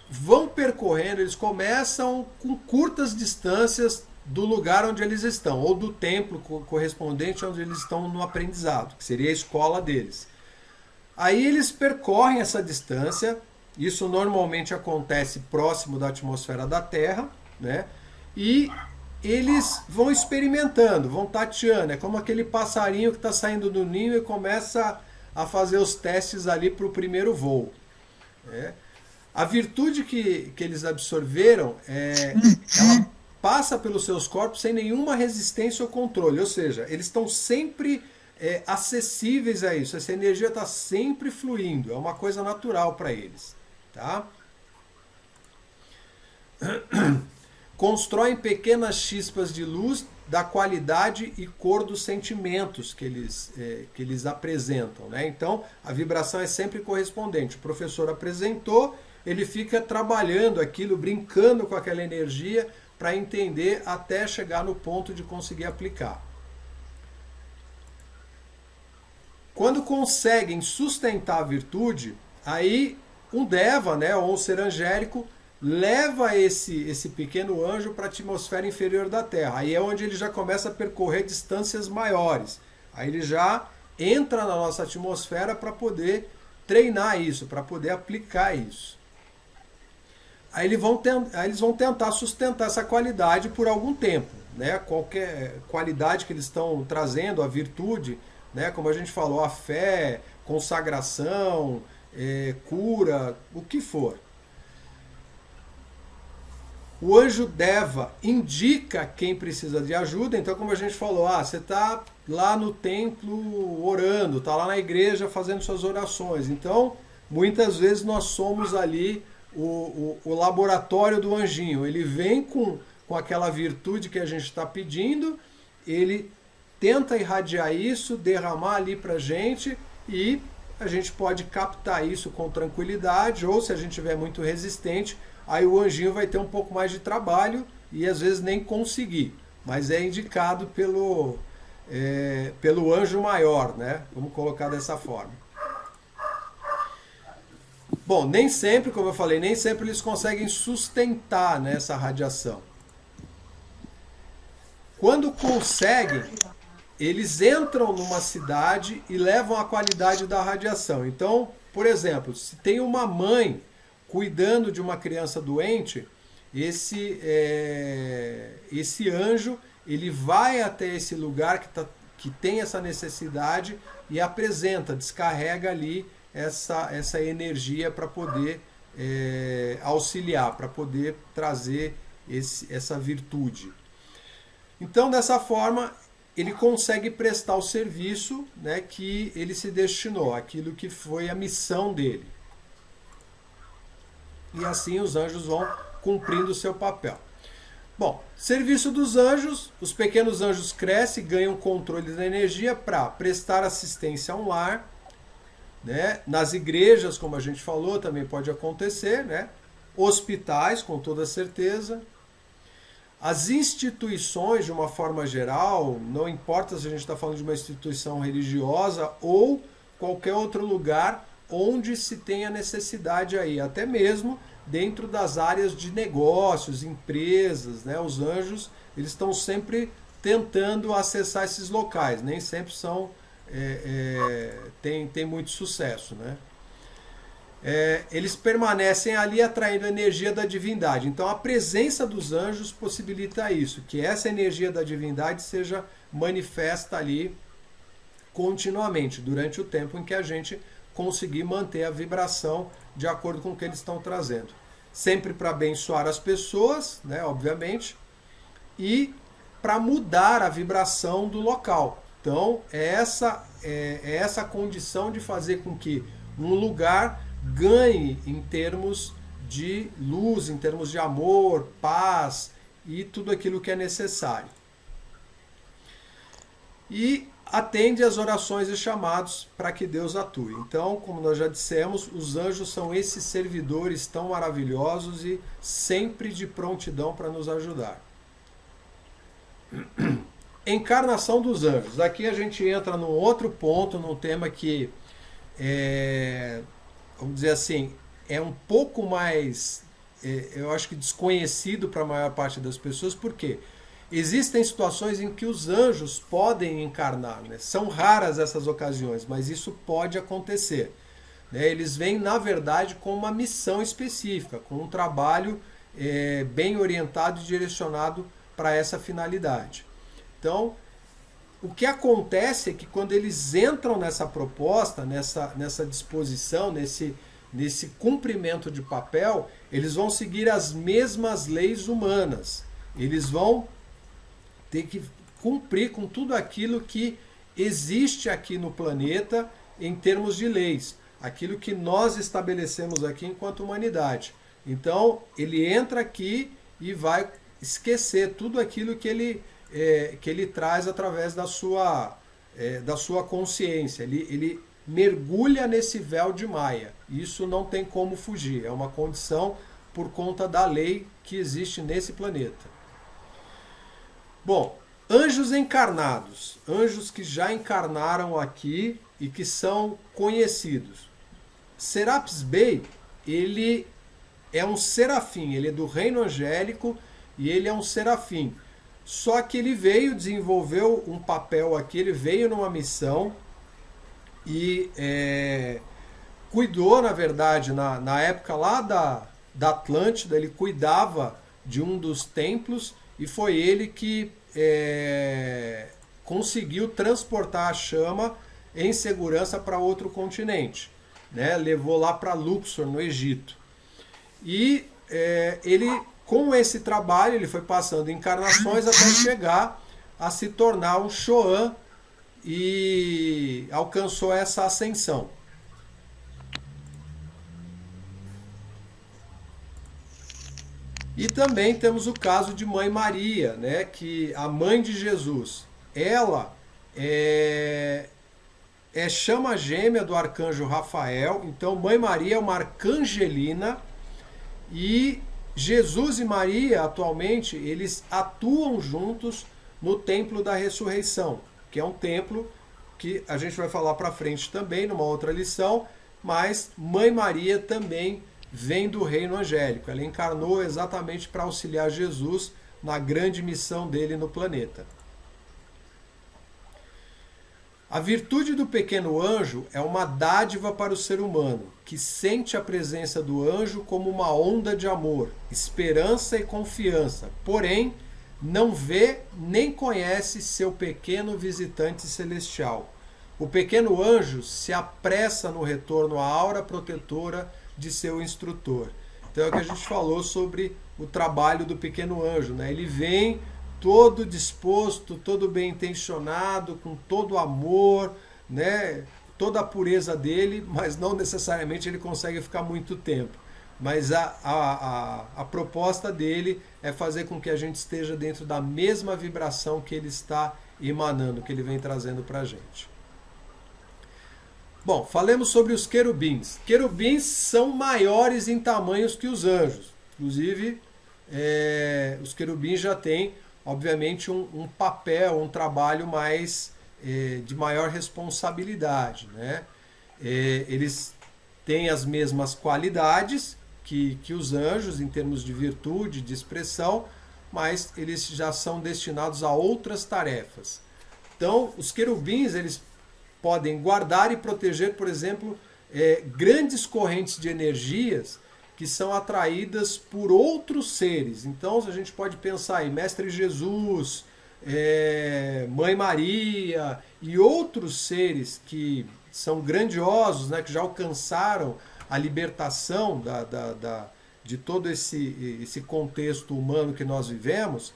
vão percorrendo, eles começam com curtas distâncias do lugar onde eles estão, ou do templo correspondente onde eles estão no aprendizado, que seria a escola deles. Aí eles percorrem essa distância, isso normalmente acontece próximo da atmosfera da Terra, né? E eles vão experimentando, vão tateando, é como aquele passarinho que está saindo do ninho e começa a fazer os testes ali para o primeiro voo. A virtude que eles absorveram, ela passa pelos seus corpos sem nenhuma resistência ou controle, ou seja, eles estão sempre acessíveis a isso, essa energia está sempre fluindo, é uma coisa natural para eles. Tá? Constroem pequenas chispas de luz da qualidade e cor dos sentimentos que eles apresentam, né? Então, a vibração é sempre correspondente. O professor apresentou, ele fica trabalhando aquilo, brincando com aquela energia para entender até chegar no ponto de conseguir aplicar. Quando conseguem sustentar a virtude, aí um Deva, né, ou um ser angélico, leva esse pequeno anjo para a atmosfera inferior da Terra. Aí é onde ele já começa a percorrer distâncias maiores. Aí ele já entra na nossa atmosfera para poder treinar isso, para poder aplicar isso. Aí eles vão tentar sustentar essa qualidade por algum tempo, né? Qualquer qualidade que eles estão trazendo, a virtude, né? Como a gente falou, a fé, consagração, cura, o que for. O anjo Deva indica quem precisa de ajuda. Então, como a gente falou, você está lá no templo orando, está lá na igreja fazendo suas orações. Então, muitas vezes nós somos ali o laboratório do anjinho. Ele vem com aquela virtude que a gente está pedindo, ele tenta irradiar isso, derramar ali para a gente, e a gente pode captar isso com tranquilidade, ou se a gente estiver muito resistente, aí o anjinho vai ter um pouco mais de trabalho e às vezes nem conseguir. Mas é indicado pelo anjo maior, né? Vamos colocar dessa forma. Bom, nem sempre, como eu falei, nem sempre eles conseguem sustentar, né, essa radiação. Quando conseguem, eles entram numa cidade e levam a qualidade da radiação. Então, por exemplo, se tem uma mãe cuidando de uma criança doente, esse anjo, ele vai até esse lugar que tem essa necessidade e apresenta, descarrega ali essa energia para poder auxiliar, para poder trazer essa virtude. Então, dessa forma, ele consegue prestar o serviço, né, que ele se destinou, aquilo que foi a missão dele. E assim os anjos vão cumprindo o seu papel. Bom, serviço dos anjos, os pequenos anjos crescem, ganham controle da energia para prestar assistência a um lar, né? Nas igrejas, como a gente falou, também pode acontecer, né? Hospitais, com toda certeza. As instituições, de uma forma geral, não importa se a gente está falando de uma instituição religiosa ou qualquer outro lugar onde se tenha necessidade aí, até mesmo dentro das áreas de negócios, empresas, né? Os anjos, eles estão sempre tentando acessar esses locais, nem sempre tem muito sucesso, né? Eles permanecem ali atraindo a energia da divindade. Então a presença dos anjos possibilita isso, que essa energia da divindade seja manifesta ali continuamente, durante o tempo em que a gente conseguir manter a vibração de acordo com o que eles estão trazendo. Sempre para abençoar as pessoas, né, obviamente, e para mudar a vibração do local. Então, é essa condição de fazer com que um lugar ganhe em termos de luz, em termos de amor, paz e tudo aquilo que é necessário. E atende às orações e chamados para que Deus atue. Então, como nós já dissemos, os anjos são esses servidores tão maravilhosos e sempre de prontidão para nos ajudar. Encarnação dos anjos. Aqui a gente entra num outro ponto, num tema que vamos dizer assim, é um pouco mais, eu acho que desconhecido para a maior parte das pessoas, porque existem situações em que os anjos podem encarnar, né? São raras essas ocasiões, mas isso pode acontecer, né? Eles vêm, na verdade, com uma missão específica, com um trabalho bem orientado e direcionado para essa finalidade. Então, o que acontece é que quando eles entram nessa proposta, nessa disposição, nesse cumprimento de papel, eles vão seguir as mesmas leis humanas. Eles vão ter que cumprir com tudo aquilo que existe aqui no planeta em termos de leis, aquilo que nós estabelecemos aqui enquanto humanidade. Então, ele entra aqui e vai esquecer tudo aquilo que ele traz através da sua consciência. Ele mergulha nesse véu de Maia. Isso não tem como fugir. É uma condição por conta da lei que existe nesse planeta. Bom, anjos encarnados. Anjos que já encarnaram aqui e que são conhecidos. Serapis Bey, ele é um serafim. Ele é do reino angélico e ele é um serafim. Só que ele desenvolveu um papel aqui, ele veio numa missão e cuidou, na verdade, na época lá da Atlântida, ele cuidava de um dos templos e foi ele que conseguiu transportar a chama em segurança para outro continente, né? Levou lá para Luxor, no Egito. E ele com esse trabalho, ele foi passando encarnações até chegar a se tornar um Shoan e alcançou essa ascensão. E também temos o caso de Mãe Maria, né, que a mãe de Jesus, ela é chama gêmea do arcanjo Rafael. Então Mãe Maria é uma arcangelina e Jesus e Maria atualmente eles atuam juntos no Templo da Ressurreição, que é um templo que a gente vai falar para frente também numa outra lição, mas Mãe Maria também vem do reino angélico. Ela encarnou exatamente para auxiliar Jesus na grande missão dele no planeta. A virtude do pequeno anjo é uma dádiva para o ser humano, que sente a presença do anjo como uma onda de amor, esperança e confiança, porém não vê nem conhece seu pequeno visitante celestial. O pequeno anjo se apressa no retorno à aura protetora de seu instrutor. Então é o que a gente falou sobre o trabalho do pequeno anjo, né? Ele vem todo disposto, todo bem intencionado, com todo o amor, né? Toda a pureza dele, mas não necessariamente ele consegue ficar muito tempo. Mas a proposta dele é fazer com que a gente esteja dentro da mesma vibração que ele está emanando, que ele vem trazendo para a gente. Bom, falemos sobre os querubins. Querubins são maiores em tamanhos que os anjos. Inclusive, os querubins já têm, obviamente, um papel, um trabalho mais de maior responsabilidade, né? Eles têm as mesmas qualidades que os anjos, em termos de virtude, de expressão, mas eles já são destinados a outras tarefas. Então, os querubins, eles podem guardar e proteger, por exemplo, grandes correntes de energias que são atraídas por outros seres. Então, a gente pode pensar em Mestre Jesus, Mãe Maria e outros seres que são grandiosos, né, que já alcançaram a libertação de todo esse contexto humano que nós vivemos.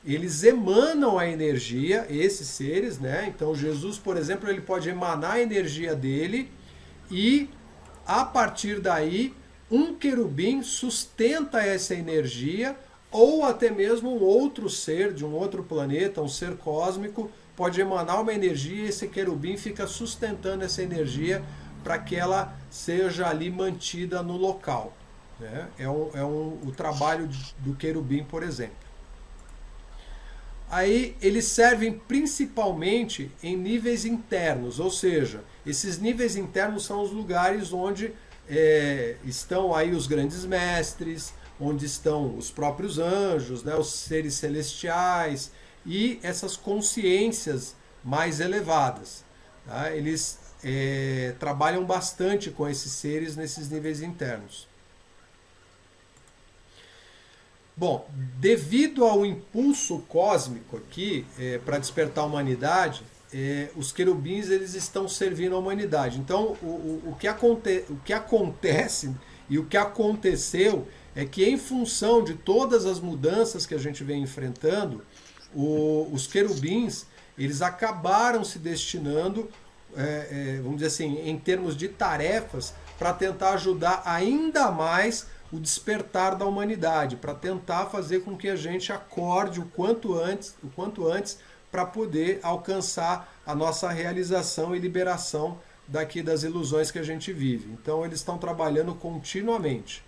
Eles emanam a energia, esses seres, né? Então Jesus, por exemplo, ele pode emanar a energia dele e, a partir daí, um querubim sustenta essa energia, ou até mesmo um outro ser de um outro planeta, um ser cósmico, pode emanar uma energia e esse querubim fica sustentando essa energia para que ela seja ali mantida no local, né? O trabalho do querubim, por exemplo. Aí eles servem principalmente em níveis internos, ou seja, esses níveis internos são os lugares onde estão aí os grandes mestres, onde estão os próprios anjos, né, os seres celestiais e essas consciências mais elevadas. Tá? Eles trabalham bastante com esses seres nesses níveis internos. Bom, devido ao impulso cósmico aqui, para despertar a humanidade, os querubins eles estão servindo a humanidade. Então, o que acontece e o que aconteceu é que, em função de todas as mudanças que a gente vem enfrentando, os querubins eles acabaram se destinando, vamos dizer assim, em termos de tarefas, para tentar ajudar ainda mais o despertar da humanidade, para tentar fazer com que a gente acorde o quanto antes para poder alcançar a nossa realização e liberação daqui das ilusões que a gente vive. Então eles estão trabalhando continuamente.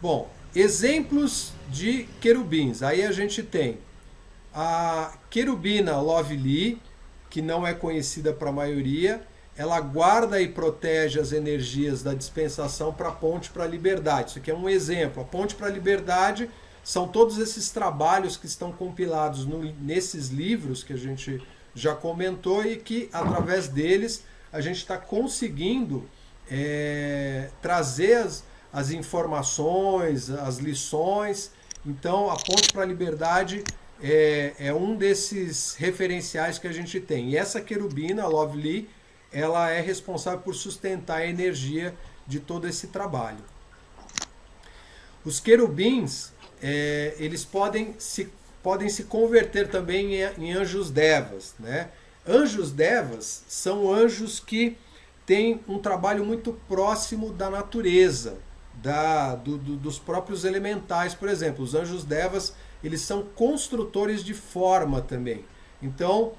Bom, exemplos de querubins. Aí a gente tem a querubina Lovely, que não é conhecida para a maioria. Ela guarda e protege as energias da dispensação para a ponte para a liberdade. Isso aqui é um exemplo. A ponte para a liberdade são todos esses trabalhos que estão compilados nesses livros que a gente já comentou e que, através deles, a gente está conseguindo trazer as informações, as lições. Então, a ponte para a liberdade é um desses referenciais que a gente tem. E essa querubina, a Lovely, ela é responsável por sustentar a energia de todo esse trabalho. Os querubins, eles podem se converter também em anjos devas, né? Anjos devas são anjos que têm um trabalho muito próximo da natureza, dos próprios elementais, por exemplo. Os anjos devas, eles são construtores de forma também. Então,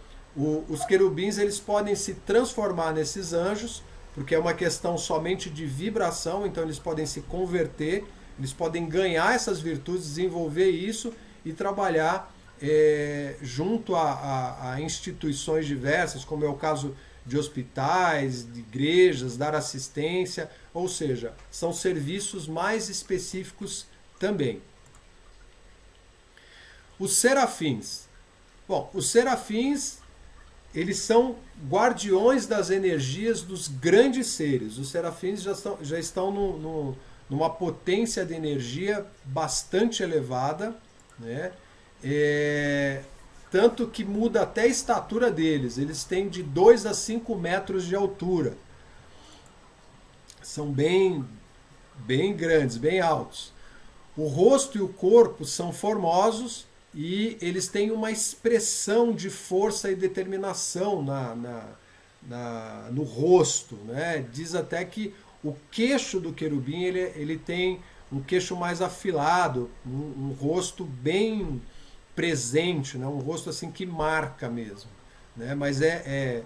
os querubins, eles podem se transformar nesses anjos, porque é uma questão somente de vibração, então eles podem se converter, eles podem ganhar essas virtudes, desenvolver isso e trabalhar junto a instituições diversas, como é o caso de hospitais, de igrejas, dar assistência, ou seja, são serviços mais específicos também. Os serafins. Bom, os serafins, eles são guardiões das energias dos grandes seres. Os serafins já estão numa potência de energia bastante elevada, né? Tanto que muda até a estatura deles. Eles têm de 2 a 5 metros de altura. São bem grandes, bem altos. O rosto e o corpo são formosos e eles têm uma expressão de força e determinação no rosto, né? Diz até que o queixo do querubim ele tem um queixo mais afilado, um rosto bem presente, né? Um rosto assim que marca mesmo, né? Mas é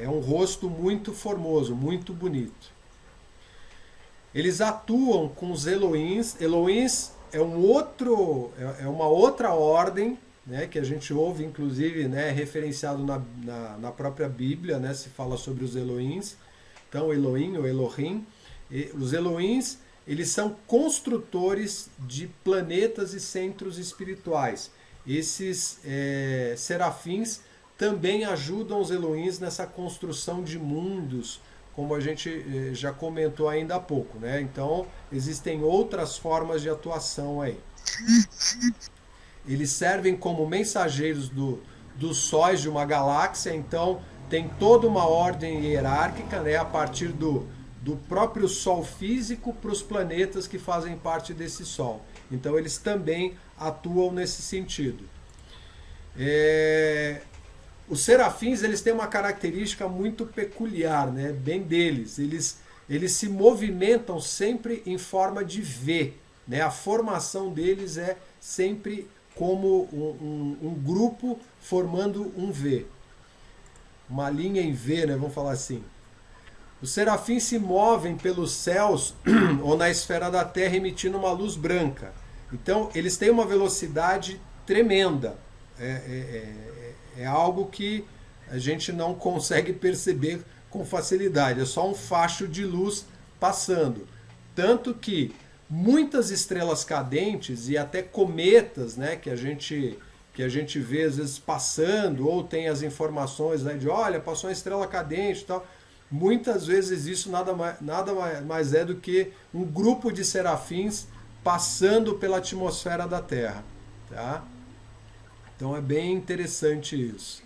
um rosto muito formoso, muito bonito. Eles atuam com os Elohims. Elohims é uma outra ordem, né, que a gente ouve, inclusive, né, referenciado na própria Bíblia, né, se fala sobre os Elohims. Então, Elohim ou Elohim. Os Elohims, eles são construtores de planetas e centros espirituais. Esses serafins também ajudam os Elohims nessa construção de mundos, como a gente já comentou ainda há pouco, né? Então, existem outras formas de atuação aí. Eles servem como mensageiros dos sóis de uma galáxia, então tem toda uma ordem hierárquica, né? A partir do próprio Sol físico para os planetas que fazem parte desse Sol. Então, eles também atuam nesse sentido. Os serafins, eles têm uma característica muito peculiar, né? Bem deles. Eles se movimentam sempre em forma de V, né? A formação deles é sempre como um grupo formando um V. Uma linha em V, né? Vamos falar assim. Os serafins se movem pelos céus ou na esfera da Terra emitindo uma luz branca. Então, eles têm uma velocidade tremenda. É algo que a gente não consegue perceber com facilidade. É só um facho de luz passando. Tanto que muitas estrelas cadentes e até cometas, né, que a gente vê às vezes passando, ou tem as informações, né, de olha, passou uma estrela cadente e tal. Muitas vezes isso nada mais é do que um grupo de serafins passando pela atmosfera da Terra. Tá? Então é bem interessante isso.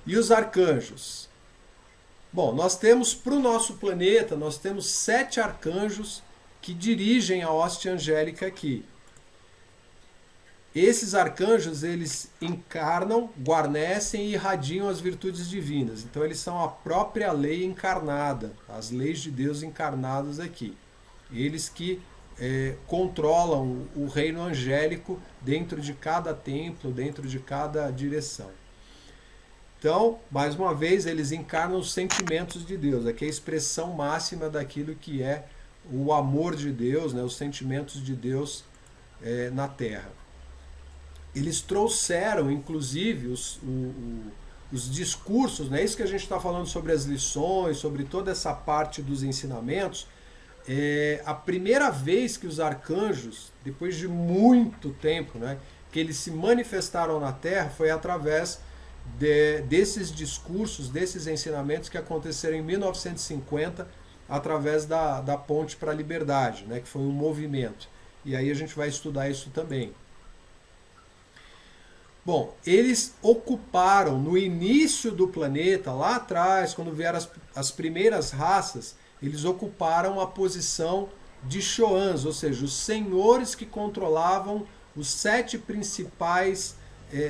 E os arcanjos? Bom, nós temos para o nosso planeta, nós temos 7 arcanjos que dirigem a hoste angélica aqui. Esses arcanjos, eles encarnam, guarnecem e irradiam as virtudes divinas. Então eles são a própria lei encarnada, as leis de Deus encarnadas aqui. Eles que controlam o reino angélico dentro de cada templo, dentro de cada direção. Então, mais uma vez, eles encarnam os sentimentos de Deus, aqui é a expressão máxima daquilo que é o amor de Deus, né, os sentimentos de Deus na Terra. Eles trouxeram, inclusive, os discursos, né, isso que a gente está falando sobre as lições, sobre toda essa parte dos ensinamentos. A primeira vez que os arcanjos, depois de muito tempo, né, que eles se manifestaram na Terra, foi através desses discursos, desses ensinamentos que aconteceram em 1950, através da Ponte para a Liberdade, né, que foi um movimento. E aí a gente vai estudar isso também. Bom, eles ocuparam no início do planeta, lá atrás, quando vieram as primeiras raças, eles ocuparam a posição de Choans, ou seja, os senhores que controlavam os 7 principais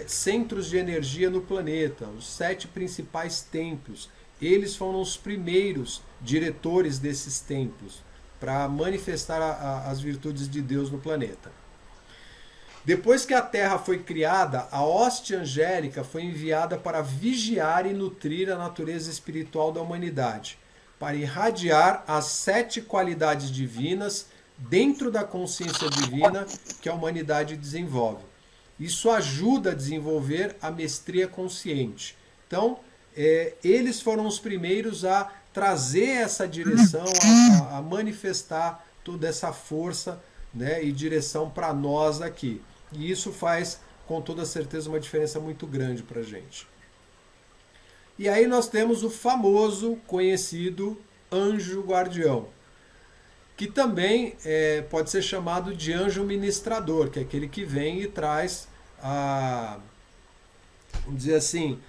centros de energia no planeta, os 7 principais templos. Eles foram os primeiros diretores desses templos para manifestar as virtudes de Deus no planeta. Depois que a Terra foi criada, a hoste angélica foi enviada para vigiar e nutrir a natureza espiritual da humanidade, para irradiar as 7 qualidades divinas dentro da consciência divina que a humanidade desenvolve. Isso ajuda a desenvolver a mestria consciente. Então, eles foram os primeiros a trazer essa direção, a manifestar toda essa força, né, e direção para nós aqui. E isso faz, com toda certeza, uma diferença muito grande para a gente. E aí nós temos o famoso, conhecido anjo guardião, que também pode ser chamado de anjo ministrador, que é aquele que vem e traz, vamos dizer assim,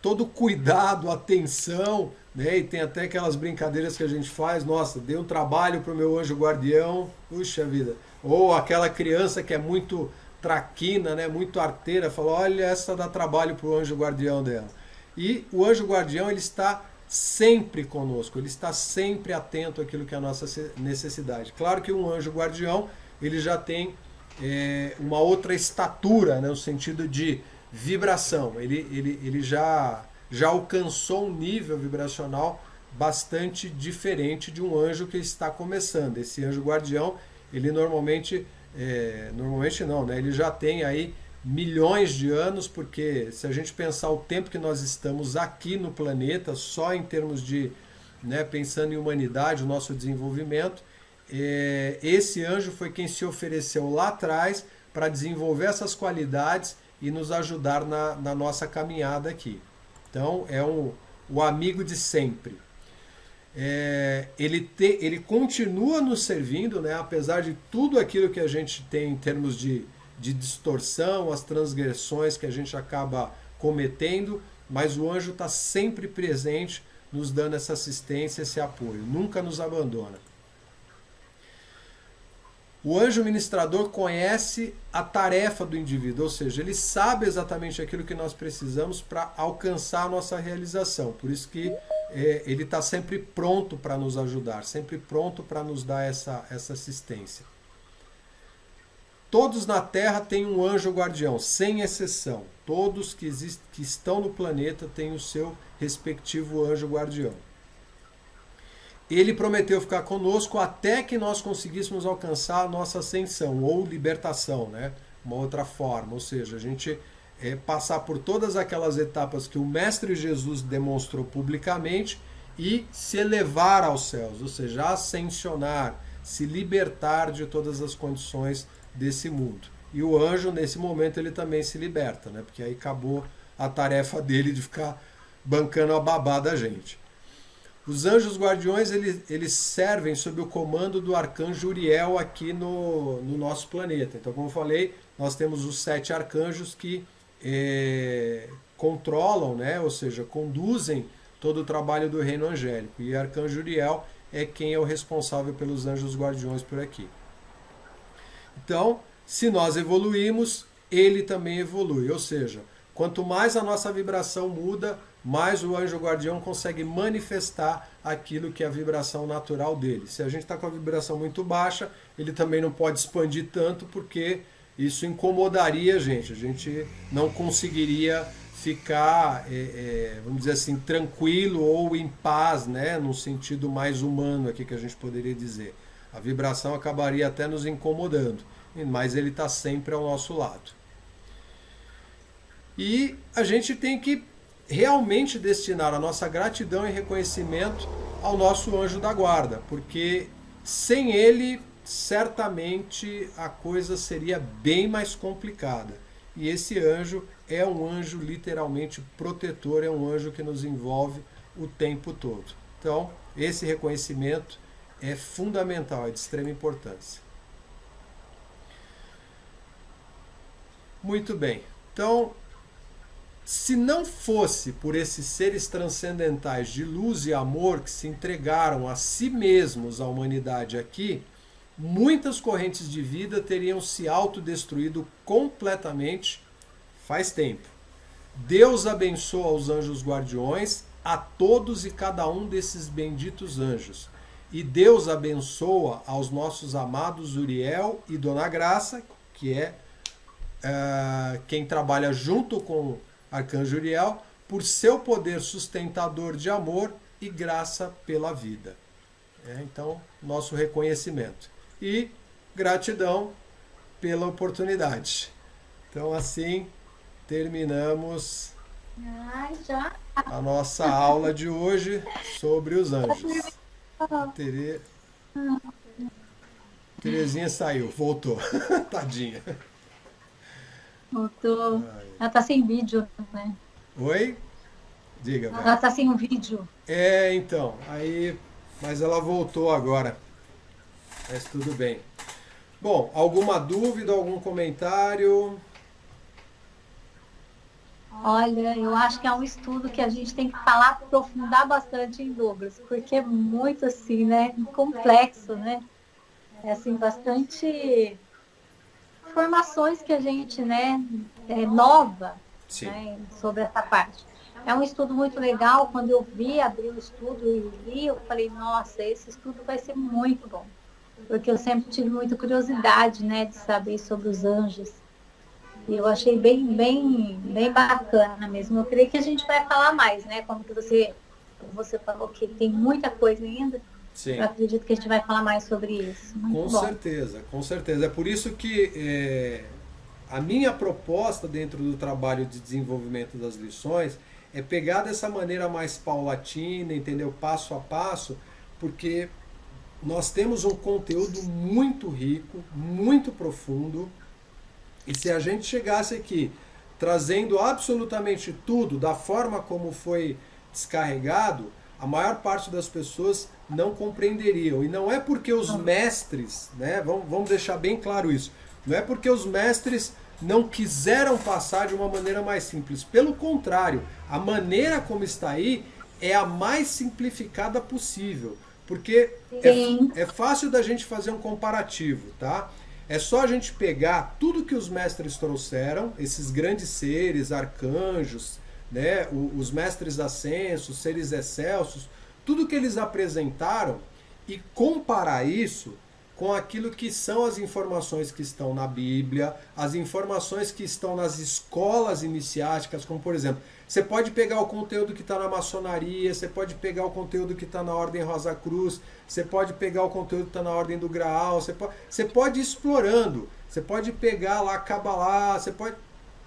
todo cuidado, atenção, né? E tem até aquelas brincadeiras que a gente faz, nossa, dei um trabalho para o meu anjo guardião, puxa vida. Ou aquela criança que é muito traquina, né? Muito arteira, fala, olha, essa dá trabalho para o anjo guardião dela. E o anjo guardião, ele está sempre conosco, ele está sempre atento àquilo que é a nossa necessidade. Claro que um anjo guardião, ele já tem uma outra estatura, né, no sentido de vibração. Ele já alcançou um nível vibracional bastante diferente de um anjo que está começando. Esse anjo guardião, ele normalmente não, né, ele já tem aí milhões de anos, porque se a gente pensar o tempo que nós estamos aqui no planeta, só em termos de, né, pensando em humanidade, o nosso desenvolvimento, esse anjo foi quem se ofereceu lá atrás para desenvolver essas qualidades e nos ajudar na nossa caminhada aqui. Então, é o amigo de sempre. Ele continua nos servindo, né, apesar de tudo aquilo que a gente tem em termos de distorção, as transgressões que a gente acaba cometendo, mas o anjo está sempre presente, nos dando essa assistência, esse apoio, nunca nos abandona. O anjo ministrador conhece a tarefa do indivíduo, ou seja, ele sabe exatamente aquilo que nós precisamos para alcançar a nossa realização. Por isso que ele está sempre pronto para nos ajudar, sempre pronto para nos dar essa assistência. Todos na Terra têm um anjo guardião, sem exceção. Todos que estão no planeta têm o seu respectivo anjo guardião. Ele prometeu ficar conosco até que nós conseguíssemos alcançar a nossa ascensão, ou libertação, né? Uma outra forma, ou seja, a gente passar por todas aquelas etapas que o Mestre Jesus demonstrou publicamente e se elevar aos céus, ou seja, ascensionar, se libertar de todas as condições desse mundo. E o anjo, nesse momento, ele também se liberta, né? Porque aí acabou a tarefa dele de ficar bancando a babá da gente. Os anjos guardiões, eles servem sob o comando do arcanjo Uriel aqui no nosso planeta. Então, como eu falei, nós temos os 7 arcanjos que controlam, né? Ou seja, conduzem todo o trabalho do reino angélico. E o arcanjo Uriel é quem é o responsável pelos anjos guardiões por aqui. Então, se nós evoluímos, ele também evolui. Ou seja, quanto mais a nossa vibração muda, mais o anjo guardião consegue manifestar aquilo que é a vibração natural dele. Se a gente está com a vibração muito baixa, ele também não pode expandir tanto, porque isso incomodaria a gente não conseguiria ficar, vamos dizer assim, tranquilo ou em paz, né, num sentido mais humano aqui que a gente poderia dizer. A vibração acabaria até nos incomodando, mas ele está sempre ao nosso lado. E a gente tem que realmente destinar a nossa gratidão e reconhecimento ao nosso anjo da guarda, porque sem ele, certamente a coisa seria bem mais complicada. E esse anjo é um anjo literalmente protetor, é um anjo que nos envolve o tempo todo. Então, esse reconhecimento é fundamental, é de extrema importância. Muito bem. Então, se não fosse por esses seres transcendentais de luz e amor que se entregaram a si mesmos à humanidade aqui, muitas correntes de vida teriam se autodestruído completamente faz tempo. Deus abençoa os anjos guardiões, a todos e cada um desses benditos anjos. E Deus abençoa aos nossos amados Uriel e Dona Graça, que é quem trabalha junto com Arcanjo Uriel, por seu poder sustentador de amor e graça pela vida. Então, nosso reconhecimento. E gratidão pela oportunidade. Então, assim, terminamos a nossa aula de hoje sobre os anjos. Terezinha saiu, voltou. Tadinha. Voltou. Ela tá sem vídeo, né? Oi? Diga, velho. Ela tá sem um vídeo. Então. Mas ela voltou agora. Mas tudo bem. Bom, alguma dúvida, algum comentário? Olha, eu acho que é um estudo que a gente tem que falar, aprofundar bastante em Douglas, porque é muito assim, né? Complexo, né? É assim, bastante informações que a gente, né, nova, né, sobre essa parte. É um estudo muito legal. Quando eu abri o estudo e li, eu falei, nossa, esse estudo vai ser muito bom. Porque eu sempre tive muita curiosidade, né, de saber sobre os anjos. E eu achei bem bacana mesmo. Eu creio que a gente vai falar mais, né? Como que você falou que tem muita coisa ainda. Sim. Eu acredito que a gente vai falar mais sobre isso. Muito bom. Certeza, com certeza. É por isso que a minha proposta dentro do trabalho de desenvolvimento das lições é pegar dessa maneira mais paulatina, entendeu? Passo a passo, porque nós temos um conteúdo muito rico, muito profundo, e se a gente chegasse aqui trazendo absolutamente tudo da forma como foi descarregado, a maior parte das pessoas não compreenderiam. E não é porque os mestres, né, vamos deixar bem claro isso, não é porque os mestres não quiseram passar de uma maneira mais simples. Pelo contrário, a maneira como está aí é a mais simplificada possível. Porque é fácil da gente fazer um comparativo, tá? É só a gente pegar tudo que os mestres trouxeram, esses grandes seres, arcanjos, né, os mestres ascensos, seres excelsos, tudo que eles apresentaram e comparar isso com aquilo que são as informações que estão na Bíblia, as informações que estão nas escolas iniciáticas, como por exemplo, você pode pegar o conteúdo que está na maçonaria, você pode pegar o conteúdo que está na Ordem Rosa Cruz, você pode pegar o conteúdo que está na Ordem do Graal, você pode ir explorando, você pode pegar lá Kabbalah,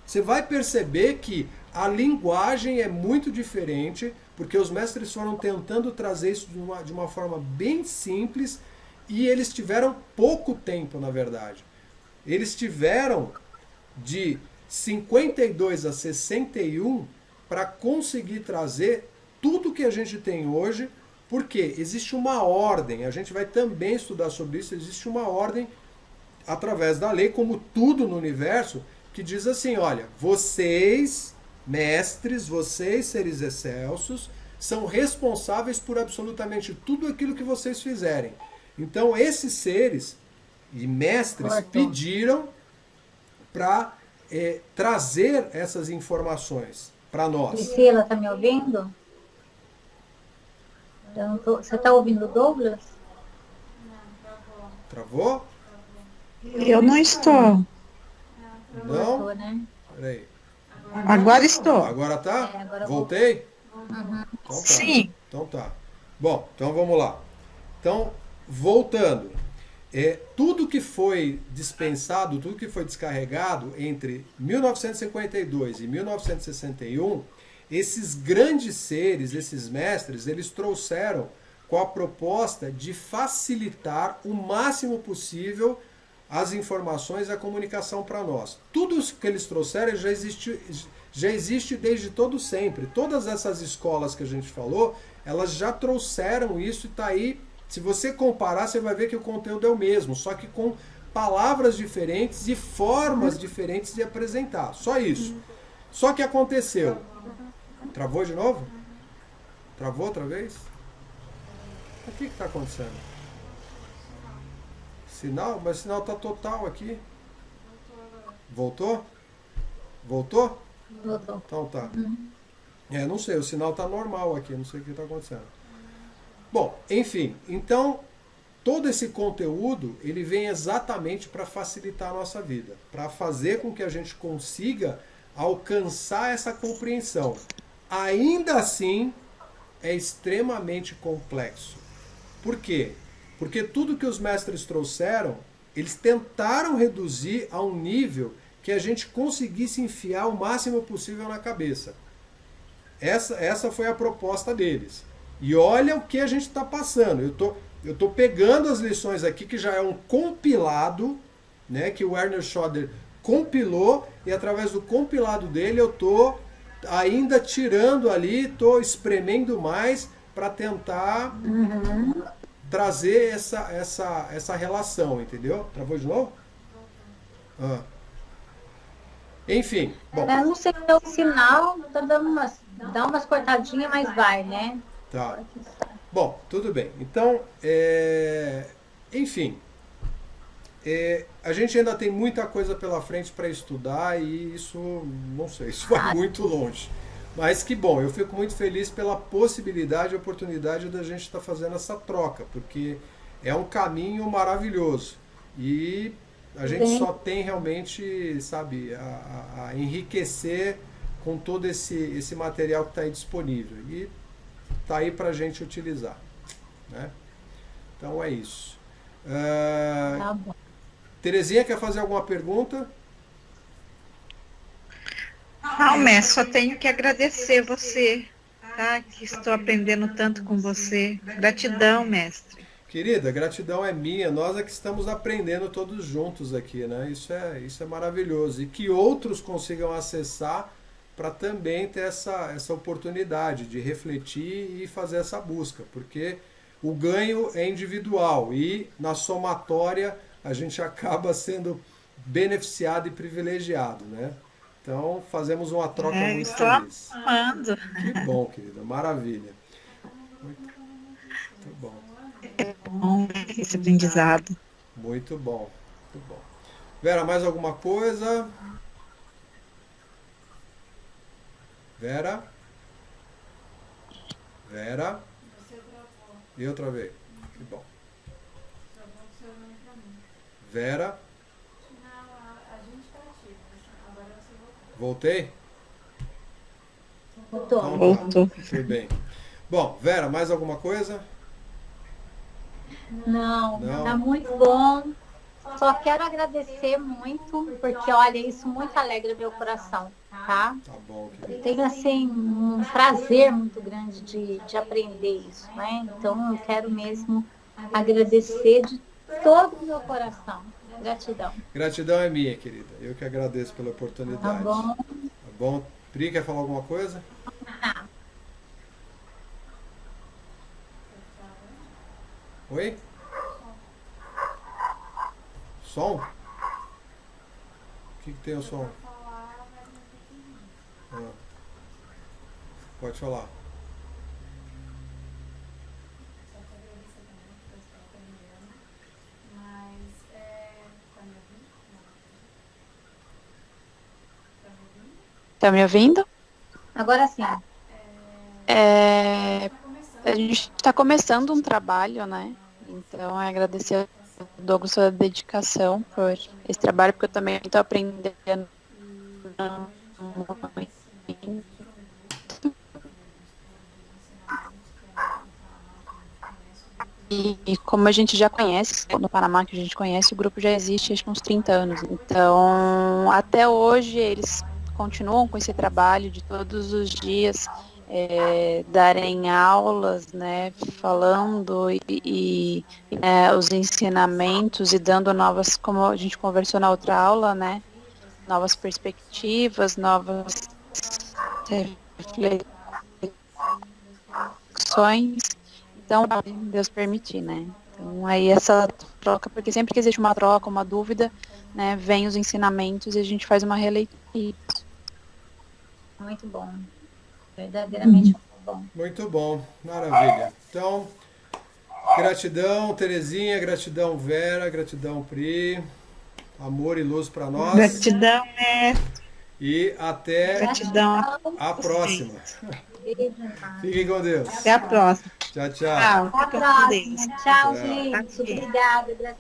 você vai perceber que a linguagem é muito diferente, porque os mestres foram tentando trazer isso de uma forma bem simples, e eles tiveram pouco tempo, na verdade. Eles tiveram de 52 a 61 para conseguir trazer tudo que a gente tem hoje, porque existe uma ordem, a gente vai também estudar sobre isso, existe uma ordem através da lei, como tudo no universo, que diz assim, olha, vocês, mestres, vocês, seres excelsos, são responsáveis por absolutamente tudo aquilo que vocês fizerem. Então, esses seres e mestres pediram para trazer essas informações para nós. Priscila, está me ouvindo? Você está ouvindo o Douglas? Travou? Eu não estou. Não? Voltou, né? Peraí. Agora estou. Agora tá? Agora Voltei? Uhum. Então tá. Sim. Então tá. Bom, então vamos lá. Então, voltando. Tudo que foi dispensado, tudo que foi descarregado entre 1952 e 1961, esses grandes seres, esses mestres, eles trouxeram com a proposta de facilitar o máximo possível as informações e a comunicação para nós. Tudo isso que eles trouxeram já existe desde todo sempre. Todas essas escolas que a gente falou, elas já trouxeram isso e está aí. Se você comparar, você vai ver que o conteúdo é o mesmo, só que com palavras diferentes e formas diferentes de apresentar. Só isso. Só que aconteceu. Travou de novo? Travou outra vez? O que está acontecendo? Sinal? Mas o sinal está total aqui. Voltou? Voltou? Voltou. Então tá. Não sei, o sinal está normal aqui, não sei o que está acontecendo. Bom, enfim, então todo esse conteúdo ele vem exatamente para facilitar a nossa vida, para fazer com que a gente consiga alcançar essa compreensão. Ainda assim, é extremamente complexo. Por quê? Porque tudo que os mestres trouxeram, eles tentaram reduzir a um nível que a gente conseguisse enfiar o máximo possível na cabeça. Essa foi a proposta deles. E olha o que a gente está passando. Eu tô pegando as lições aqui, que já é um compilado, né, que o Werner Schoder compilou, e através do compilado dele eu tô ainda tirando ali, tô espremendo mais para tentar trazer essa relação, entendeu? Travou de novo? Enfim, bom. Eu não sei se é o sinal, tá dando dá umas cortadinhas, mas vai, né? Tá. Bom, tudo bem. Então, enfim, a gente ainda tem muita coisa pela frente para estudar e isso, não sei, isso vai muito longe. Mas que bom, eu fico muito feliz pela possibilidade e oportunidade da gente estar fazendo essa troca, porque é um caminho maravilhoso. E a gente só tem realmente, sabe, a enriquecer com todo esse material que está aí disponível. E está aí para a gente utilizar. Né? Então é isso. Tá bom. Terezinha, quer fazer alguma pergunta? Não, mestre, só tenho que agradecer você, tá? Que estou aprendendo tanto com você. Gratidão, mestre. Querida, gratidão é minha, nós é que estamos aprendendo todos juntos aqui, né? Isso é maravilhoso. E que outros consigam acessar para também ter essa oportunidade de refletir e fazer essa busca, porque o ganho é individual e na somatória a gente acaba sendo beneficiado e privilegiado, né? Então fazemos uma troca muito feliz. Amando. Que bom, querida, maravilha. Muito bom. É bom esse aprendizado. Muito bom, muito bom. Vera, mais alguma coisa? Vera? Vera? E outra vez. Que bom. Vera? Voltei? Voltou. Então, Voltou. tudo bem. Bom, Vera, mais alguma coisa? Não, Não. tá muito bom. Só quero agradecer muito, porque olha, isso muito alegra meu coração, tá? Tá bom, querido. Eu tenho assim um prazer muito grande de aprender isso, né? Então eu quero mesmo agradecer de todo o meu coração. Gratidão. Gratidão é minha, querida. Eu que agradeço pela oportunidade. Tá bom? Tá bom? Pri, quer falar alguma coisa? Oi? Som? O que tem o som? Pode falar. Tá me ouvindo? Agora sim. A gente está começando um trabalho, né? Então, agradecer ao Douglas pela dedicação por esse trabalho, porque eu também estou aprendendo muito. E como a gente já conhece, no Panamá que a gente conhece, o grupo já existe acho que uns 30 anos. Então, até hoje, eles continuam com esse trabalho de todos os dias darem aulas, né, falando os ensinamentos e dando novas, como a gente conversou na outra aula, né, novas perspectivas, novas reflexões. Então, Deus permitir, né? Então, aí essa troca, porque sempre que existe uma troca, uma dúvida, né, vem os ensinamentos e a gente faz uma releitura. muito bom. Verdadeiramente muito bom. Muito bom, maravilha. Então, gratidão, Terezinha, gratidão, Vera, gratidão, Pri. Amor e luz para nós. Gratidão, mestre. E até Gratidão. a próxima. Fiquem com Deus. Até a próxima. Tchau, tchau. Tchau. Até a Fica com Deus. próxima. Tchau, gente. Obrigada.